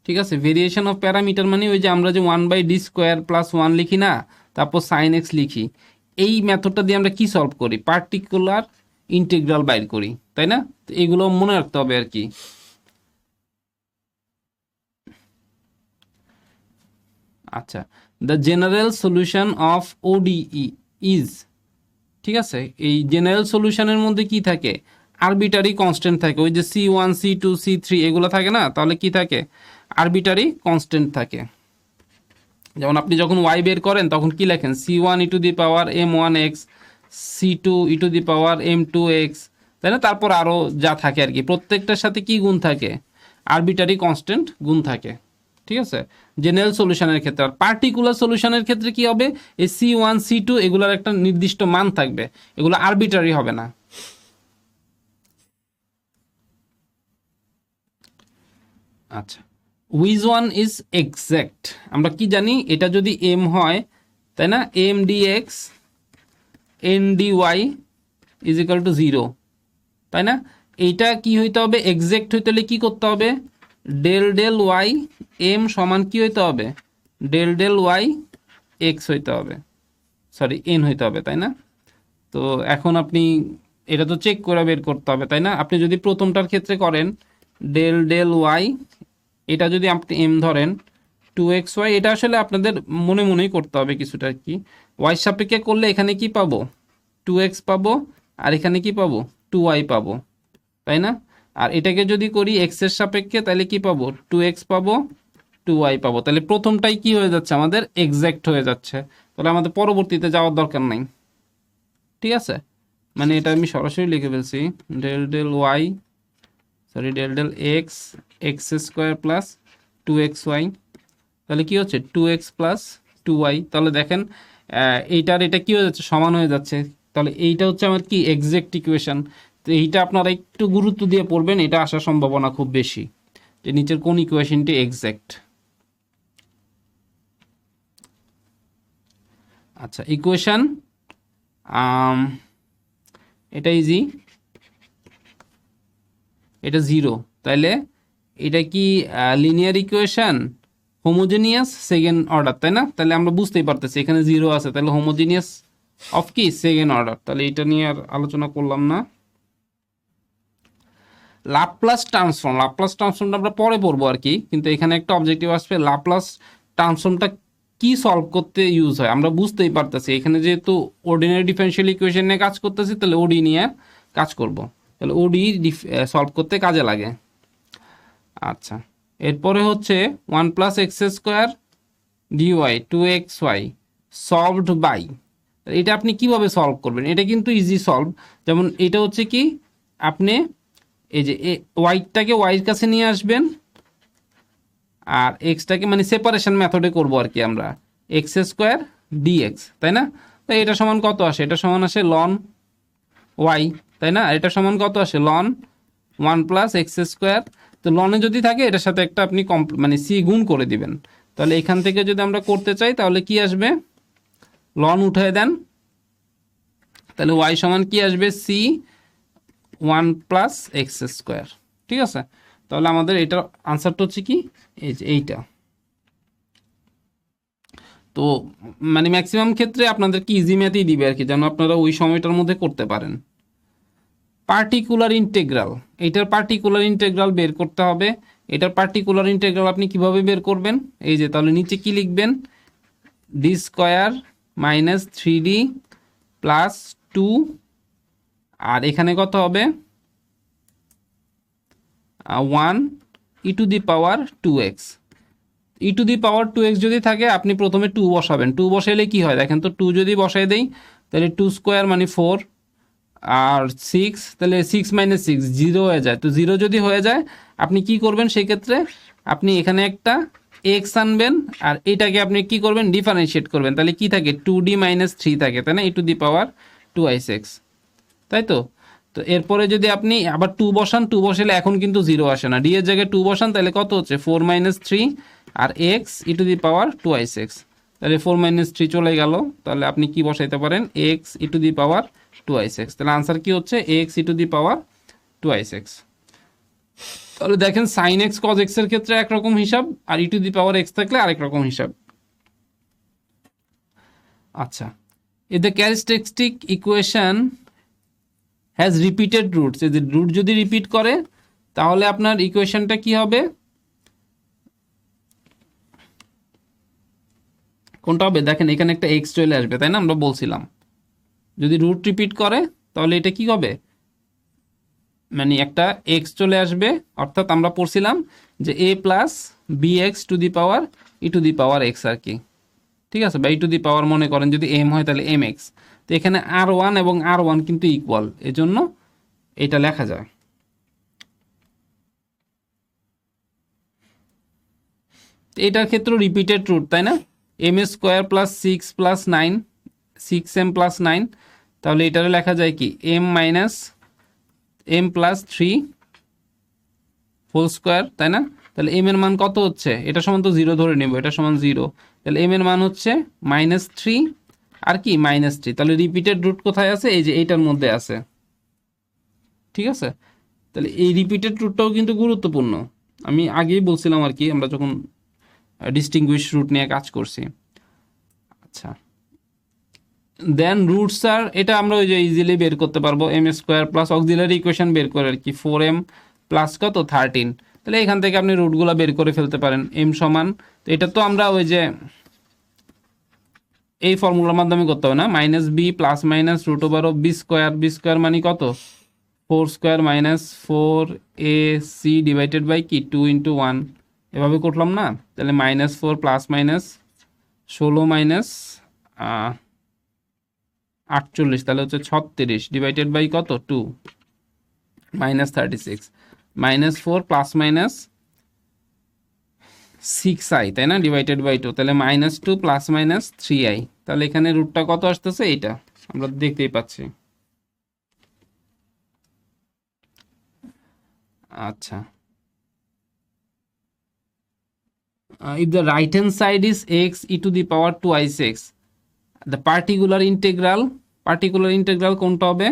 ঠিক আছে? ভেরিয়েশন অফ প্যারামিটার মানে ওই যে আমরা যে 1/d স্কোয়ার প্লাস 1 লিখি না, তারপর সাইন এক্স লিখি, এই মেথডটা দিয়ে আমরা কি সলভ করি, পার্টিকুলার ইন্টিগ্রাল বাইর করি, তাই না? তো এগুলো মনে রাখতে হবে আর কি। আচ্ছা, the general solution of ODE is, ঠিক আছে? এই জেনারেল সলিউশনের মধ্যে কি থাকে, আরবিটারি কনস্ট্যান্ট থাকে, ওই যে C1 C2 C3 এগুলো থাকে না, তাহলে কি থাকে, আরবিটারি কনস্ট্যান্ট থাকে। যেমন আপনি যখন y বের করেন তখন কি লেখেন, C1 E to the power m1x, C2 E to the power m2x, তাই না? তারপর আরও যা থাকে আর কি, প্রত্যেকটার সাথে কি গুণ থাকে, আরবিটারি কনস্ট্যান্ট গুণ থাকে, ঠিক আছে, জেনারেল সলিউশনের ক্ষেত্রে। আর পার্টিকুলার সলিউশনের ক্ষেত্রে কি হবে, এই C1 C2 এগুলোর একটা নির্দিষ্ট মান থাকবে, এগুলো আরবিটারি হবে না। আচ্ছা, হুইচ ওয়ান ইজ এক্সাক্ট, আমরা কি জানি, এটা যদি এম হয়, তাই না, m d x n d y is equal to 0, তাই না, এইটা কি হইতে হবে, এক্সাক্ট হইতে হলে কি করতে হবে, ডেল ডেল ওয়াই এম সমান কি হইতে হবে, ডেল ডেল ওয়াই এক্স হইতে হবে, সরি এন হইতে হবে, তাই না। তো এখন আপনি এটা তো চেক করে বের করতে হবে, তাই না। আপনি যদি প্রথমটার ক্ষেত্রে করেন ডেল ডেল ওয়াই, এটা যদি আপনি এম ধরেন 2xy, এটা আসলে আপনাদের মনে মনেই করতে হবে কিছুটা আর কি। ওয়াই সাপেক্ষে করলে এখানে কি পাবো, 2x পাবো, আর এখানে কি পাবো, 2y পাবো, তাই না। আর এটাকে যদি করি x এর সাপেক্ষে, তাহলে কি পাবো, 2x পাবো, 2y পাবো। তাহলে প্রথমটাই কি হয়ে যাচ্ছে, আমাদের এক্সাক্ট হয়ে যাচ্ছে, তাহলে আমাদের পরবর্তীতে যাওয়ার দরকার নাই, ঠিক আছে। মানে এটা আমি সরাসরি লিখে ফেলছি, del del y, sorry del del x x square plus 2xy, তাহলে কি হচ্ছে 2x প্লাস 2y। তাহলে দেখেন এইটার এটা কি হয়ে যাচ্ছে, সমান হয়ে যাচ্ছে। তাহলে এইটা হচ্ছে আমার কি এক্সাক্ট ইকুয়েশন। তো এইটা আপনারা একটু গুরুত্ব দিয়ে পড়বেন, এটা আসার সম্ভাবনা খুব বেশি যে নিচের কোন ইকুয়েশনটি এক্সাক্ট। আচ্ছা, ইকুয়েশন এটা ইজি, এটা 0, তাইলে এটা কি linear equation, homogeneous second order, তাই না। তাহলে আমরা বুঝতেই পারতেছি এখানে 0 আছে, তাহলে হোমোজেনিয়াস অফ কি সেকেন্ড অর্ডার। তাহলে এটা নিয়ে আর আলোচনা করলাম না। লাপ্লাস ট্রান্সফর্ম, লাপ্লাস ট্রান্সফর্মটা আমরা পরে পড়বো আর কি, কিন্তু এখানে একটা অবজেক্টিভ আসবে, লাপ্লাস ট্রান্সফর্মটা কি সলভ করতে ইউজ হয় আমরা বুঝতেই পারতেছি। এখানে যেহেতু অর্ডিনারি ডিফারেনশিয়াল ইকুয়েশন নিয়ে কাজ করতেছি, তাহলে ওডি নিয়ে কাজ করব, তাহলে ওডি সলভ করতে কাজে লাগে। আচ্ছা, এরপরে হচ্ছে 1 plus x square dy 2xy solved by, এটা আপনি কিভাবে সলভ করবেন, এটা কিন্তু ইজি সলভ। যেমন এটা হচ্ছে কি, আপনি এই যে ওয়াইটাকে ওয়াইয়ের কাছে নিয়ে আসবেন, আর এক্সটাকে মানে সেপারেশন মেথডে করবো আর কি আমরা, এক্স স্কোয়ার ডিএক্স, তাই না। তাই এটা সমান কত আসে, এটা সমান আসে লন ওয়াই, তাই না। এটা সমান কত আসে, লন 1 প্লাস এক্স স্কোয়ার। তো লনে যদি থাকে এটার সাথে একটা আপনি মানে সি গুণ করে দিবেন। তাহলে এখান থেকে যদি আমরা করতে চাই তাহলে কি আসবে, লন উঠে দেন, তাহলে ওয়াই সমান কি আসবে, সি 1 প্লাস এক্স স্কোয়ার, ঠিক আছে। তাহলে আমাদের এটার আনসারটা হচ্ছে কি, এই যে এইটা। তো মানে ম্যাক্সিমাম ক্ষেত্রে আপনাদের কি ইজি ম্যাথই দিবে আর কি, যেন আপনারা ওই সময়টার মধ্যে করতে পারেন। পার্টিকুলার ইন্টেগ্রাল, এইটার পার্টিকুলার ইন্টেগ্রাল বের করতে হবে। এটার পার্টিকুলার ইন্টেগ্রাল আপনি কিভাবে বের করবেন, এই যে তাহলে নিচে কি লিখবেন, D square minus 3d plus 2, আর এখানে কত হবে 1 ই to the power 2x। E to the power 2x যদি থাকে আপনি প্রথমে 2 বসাবেন, 2 বসাইলে কি হয় দেখেন তো, 2 যদি বসাই দেই তাহলে 2 স্কোয়ার মানে 4, আর 6, তাহলে 6 মাইনাস 6 0 হয়ে যায়। তো 0 যদি হয়ে যায় আপনি কি করবেন, সেই ক্ষেত্রে আপনি এখানে একটা x আনবেন, আর এটাকে আপনি কি করবেন, ডিফারেন্সিয়েট করবেন, তাহলে কি থাকে 2d মাইনাস 3 থাকে, তাই না, ই টু দি পাওয়ার 2i6, তাই তো। তো এরপরে যদি আপনি আবার 2 বসান, 2 বসালে এখন কিন্তু 0 আসে না, d এর জায়গায় 2 বসান, তাহলে কত হচ্ছে 4 মাইনাস 3 আর x e to the power 2i6, তাহলে 4 মাইনাস 3 চলে গেল। তাহলে আপনি কি বসাইতে পারেন, x e to the power 2i6, তাহলে আনসার কি হচ্ছে x e to the power 2i6। তাহলে দেখেন সাইন এক্স কজ এক্স এর ক্ষেত্রে একরকম হিসাব, আর ই টু দি পাওয়ার এক্স থাকলে আরেক রকম হিসাব। আচ্ছা, if the characteristic equation has repeated roots, এই যে রুট যদি রিপিট করে তাহলে আপনার ইকুয়েশনটা কি হবে, কোনটা হবে দেখেন, এখানে একটা এক্স চলে আসবে, তাই না, আমরা বলছিলাম যদি রুট রিপিট করে তাহলে এটা কি হবে, মানে একটা এক্স চলে আসবে, অর্থাৎ আমরা পড়ছিলাম যে a plus b x to the power e to the power x আর কি, ঠিক আছে, বা ই টু দি পাওয়ার মনে করেন যদি এম হয় তাহলে এম এক্স। তো এখানে R1 এবং R1 কিন্তু ইকুয়াল, এজন্য এটা লেখা যায়। এটার ক্ষেত্রে রিপিটেড রুট, তাই না? এম স্কোয়ার প্লাস 6 + 9, 6m + 9, তাহলে এটারে লেখা যায় কি m+3 হোল স্কোয়ার, তাই না? তাহলে m এর মান কত হচ্ছে, এটা সমান তো 0 ধরে নেব, এটা সমান 0, তাহলে m এর মান হচ্ছে -3 আর কি -3। তাহলে রিপিটেড রুট কোথায় আছে, এই যে এইটার মধ্যে আছে, ঠিক আছে? তাহলে এই রিপিটেড রুটটাও কিন্তু গুরুত্বপূর্ণ, আমি আগেই বলছিলাম আর কি, আমরা যখন ডিস্টিংগুইশ রুট নিয়ে কাজ করছি। আচ্ছা, দেন রুটস আর, এটা আমরা ওই যে ইজিলি বের করতে পারবো, m² প্লাস অক্সিলারি ইকুয়েশন বের করে আর কি, 4m প্লাস কত 13, তাহলে এখান থেকে আপনি রুটগুলো বের করে ফেলতে পারেন। m সমান, তো এটা তো আমরা ওই যে এই ফর্মুলার মাধ্যমে করতে হবে না, -b plus minus √/b², b² মানে কত 4² - 4ac ডিভাইডেড বাই কি 2 × 1, এভাবে করলাম না? তাহলে -4 প্লাস মাইনাস 16 মাইনাস 48, তাহলে হচ্ছে 36 ডিভাইডেড বাই কত 2 -36, -4 প্লাস মাইনাস 6i, তাই না, ডিভাইডেড বাই 2, তাহলে -2 প্লাস মাইনাস 3i। তাহলে এখানে রুটটা কত আসতেছে, এইটা আমরা দেখতেই পাচ্ছি। আচ্ছা, if the right hand side is x e⁻² twice x, the particular integral কোনটা হবে?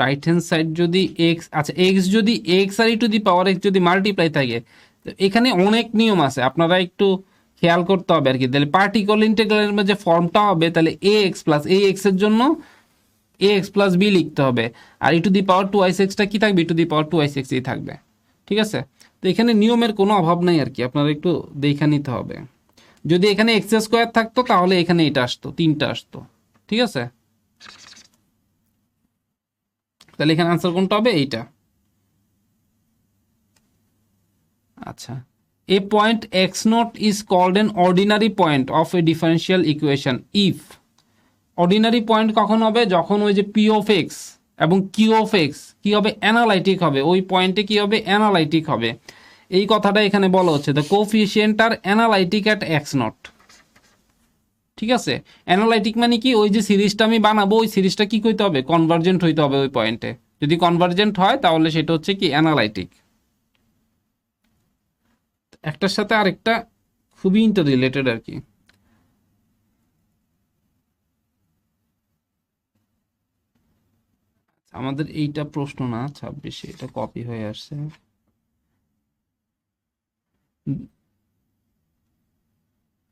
রাইট হ্যান্ড সাইড যদি এক্স, আচ্ছা এক্স যদি এক্স আর e⁻x যদি মাল্টিপ্লাই থাকে, তো এখানে অনেক নিয়ম আছে, আপনারা একটু খেয়াল করতে হবে আর কি। তাহলে পার্টিকুলার ইন্টিগ্রালের যে ফর্মটা হবে, তাহলে ax প্লাস ax এর জন্য ax প্লাস b লিখতে হবে, আর e⁻²x টা কি থাকবে, e⁻²x ই থাকবে, ঠিক আছে? তো এখানে নিয়মের কোনো অভাব নাই আর কি, আপনারা একটু দেখে নিতে হবে। যদি এখানে x² থাকতো তাহলে এখানে এটা আসতো, 3টা আসতো, ঠিক আছে? তাহলে এখানে আনসার কোনটা হবে, এইটা। আচ্ছা, a point x0 is called an ordinary point of a differential equation if, ordinary point কখন হবে, যখন ওই যে p of x এবং q of x কি হবে, অ্যানালাইটিক হবে, ওই পয়েন্টে কি হবে, অ্যানালাইটিক হবে। এই কথাটা এখানে বলা হচ্ছে, the coefficient are analytic at x0, ঠিক আছে? অ্যানালাইটিক মানে কি, ওই যে সিরিজটা আমি বানাবো, ওই সিরিজটা কি করতে হবে, কনভার্জেন্ট হইতে হবে ওই পয়েন্টে, যদি কনভার্জেন্ট হয় তাহলে সেটা হচ্ছে কি অ্যানালাইটিক। একটার সাথে আরেকটা খুবই ইন্টার রিলেটেড আর কি। আমাদের এইটা প্রশ্ন না 26, এটা কপি হয়ে আসছে।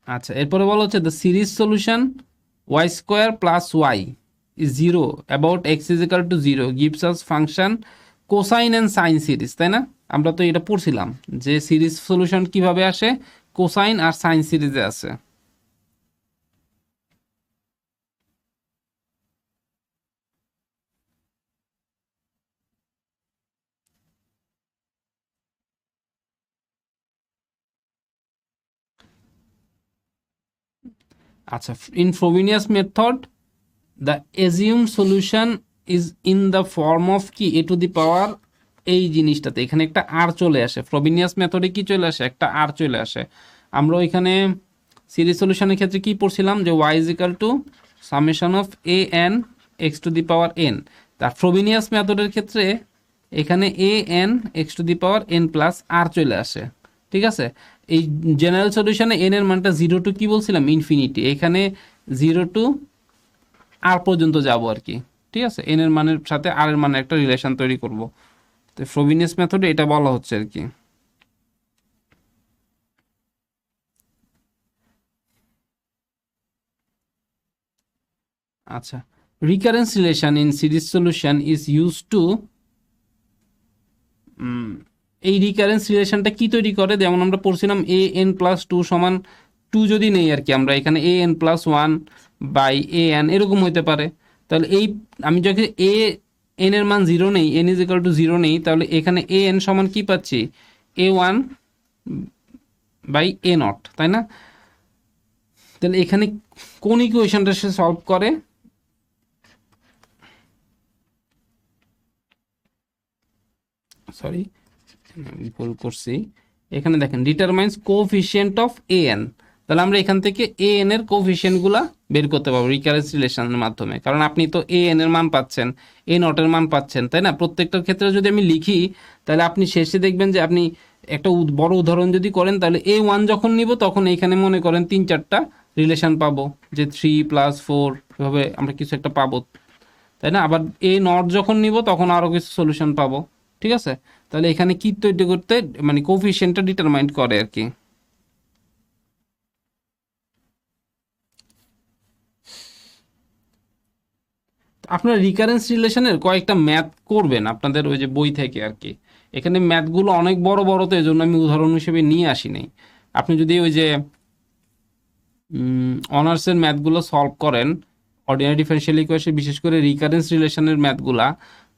আচ্ছা, এরপরে বলা হচ্ছে the series solution y² plus y is 0 about x is equal to 0 gives us function cosine and sine series, তাই না? আমরা তো এটা পড়ছিলাম যে সিরিজ সলিউশন কিভাবে আসে, কোসাইন আর সাইন সিরিজে আসে। আচ্ছা, in Frobenius method the assume solution is in the form of কি a⁻, এই জিনিসটাতে এখানে একটা আর চলে আসে, ফ্রোবিনিয়াস মেথডে কি চলে আসে, একটা আর চলে আসে। আমরা ওইখানে সিরিজ সলিউশনের ক্ষেত্রে কি পড়ছিলাম, যে y is equal to summation of an x⁻n, তার ফ্রোবিনিয়াস মেথডের ক্ষেত্রে এখানে an x⁻n প্লাস আর চলে আসে, ঠিক আছে? এই জেনারেল সলিউশনে n এর মানটা 0 টু কি বলছিলাম, ইনফিনিটি, এখানে 0 টু আর পর্যন্ত যাব আর কি, ঠিক আছে? n এর মানের সাথে আর এর মানের একটা রিলেশন তৈরি করব, তো ফ্রোবিনিয়াস মেথডে এটা বলা হচ্ছে আর কি। আচ্ছা, recurrence relation in series solution is use to, এই রিকারেন্স রিলেশনটা কি তৈরি করে, যেমন আমরা পড়ছিলাম an+2 সমান 2 যদি নেই আর কি, আমরা এখানে an+1/an এরকম হইতে পারে। তাহলে এই আমি যখন an এর মান 0 নেই, n = 0 নেই, তাহলে এখানে an সমান কি পাচ্ছি, a1/a0, তাই না? তাহলে এখানে কোন ইকুয়েশনটা সে সলভ করে, সরি ভুল করছি, এখানে দেখেন determines coefficient of a N, তাহলে আমরা এখান থেকে এ এন এর কোফিশিয়েন্টগুলা বের করতে পারবো রিকারেন্স রিলেশনের মাধ্যমে, কারণ আপনি তো এ এন এর মান পাচ্ছেন, এ নটের মান পাচ্ছেন, তাই না? প্রত্যেকটার ক্ষেত্রে যদি আমি লিখি তাহলে আপনি শেষে দেখবেন যে আপনি একটা বড় উদাহরণ যদি করেন তাহলে এ ওয়ান যখন নিব তখন এইখানে মনে করেন 3-4টা রিলেশন পাবো, যে 3+4 এভাবে আমরা কিছু একটা পাবো, তাই না? আবার এ নট যখন নিব তখন আরও কিছু সলিউশন পাবো, ঠিক আছে? তাহলে এখানে কি তৈরি করতে মানে কোফিশিয়েন্টটা ডিটারমাইন করে আর কি। আপনারা রিকারেন্স রিলেশনের কয়েকটা ম্যাথ করবেন আপনাদের ওই যে বই থেকে আর কি। এখানে ম্যাথগুলো অনেক বড় বড়, তো এই জন্য আমি উদাহরণ হিসেবে নিয়ে আসি নাই। আপনি যদি ওই যে অনার্সের ম্যাথগুলো সলভ করেন, অর্ডিনারি ডিফারেনশিয়াল ইকুয়েশন বিশেষ করে রিকারেন্স রিলেশনের ম্যাথগুলা,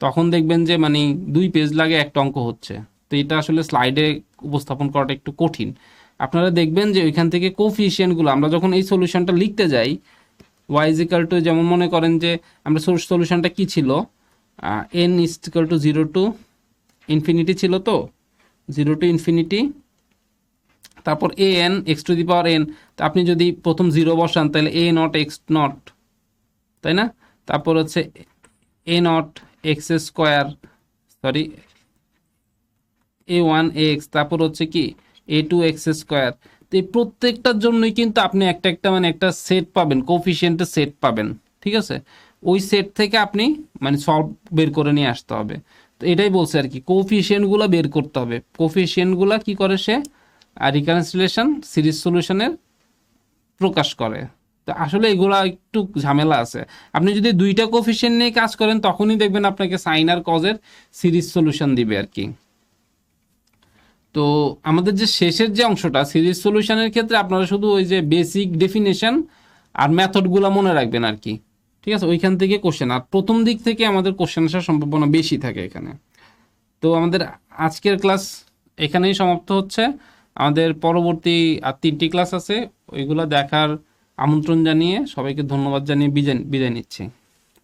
তখন দেখবেন যে মানে 2 পেজ লাগে একটা অঙ্ক হচ্ছে। তো এটা আসলে স্লাইডে উপস্থাপন করাটা একটু কঠিন। আপনারা দেখবেন যে ওইখান থেকে কোফিশিয়েন্টগুলো আমরা যখন এই সলিউশনটা লিখতে যাই, y is equal to, যেমন মনে করেন যে আমরা সলিউশনটা কি ছিল, n is equal to 0 to infinity ছিল, তো 0 to ইনফিনিটি, তারপর এ n x to the power N, তা আপনি যদি প্রথম 0 বসান তাহলে এ নট এক্স নট, তাই না? তারপর হচ্ছে a nought x square, sorry a one x, তারপর হচ্ছে কি এ টু এক্স স্কোয়ার। তো এই প্রত্যেকটার জন্যই কিন্তু আপনি একটা একটা মানে একটা সেট পাবেন, কোফিশিয়েন্টের সেট পাবেন, ঠিক আছে? ওই সেট থেকে আপনি মানে সলভ বের করে নিয়ে আসতে হবে। তো এটাই বলছে আর কি, কোফিশিয়েন্টগুলো বের করতে হবে। কোফিশিয়েন্টগুলো কি করে সে, আর রিকারেন্স রিলেশন সিরিজ সলিউশনের প্রকাশ করে। তো আসলে এগুলা একটু ঝামেলা আছে। আপনি যদি 2টা কোফিশিয়েন্ট নিয়ে কাজ করেন তখনই দেখবেন আপনাকে সাইন আর কজের সিরিজ সলিউশন দিবে আর কি। তো আমাদের যে শেষের যে অংশটা সিরিজ সলিউশনের ক্ষেত্রে আপনারা শুধু ওই যে বেসিক ডেফিনেশন আর মেথডগুলো মনে রাখবেন আর কি, ঠিক আছে? ওইখান থেকে কোশ্চেন, আর প্রথম দিক থেকে আমাদের কোশ্চেন আসার সম্ভাবনা বেশি থাকে এখানে। তো আমাদের আজকের ক্লাস এখানেই সমাপ্ত হচ্ছে। আমাদের পরবর্তী আর 3টি ক্লাস আছে, ওইগুলো দেখার আমন্ত্রণ জানিয়ে সবাইকে ধন্যবাদ জানিয়ে বিদায় নিচ্ছি।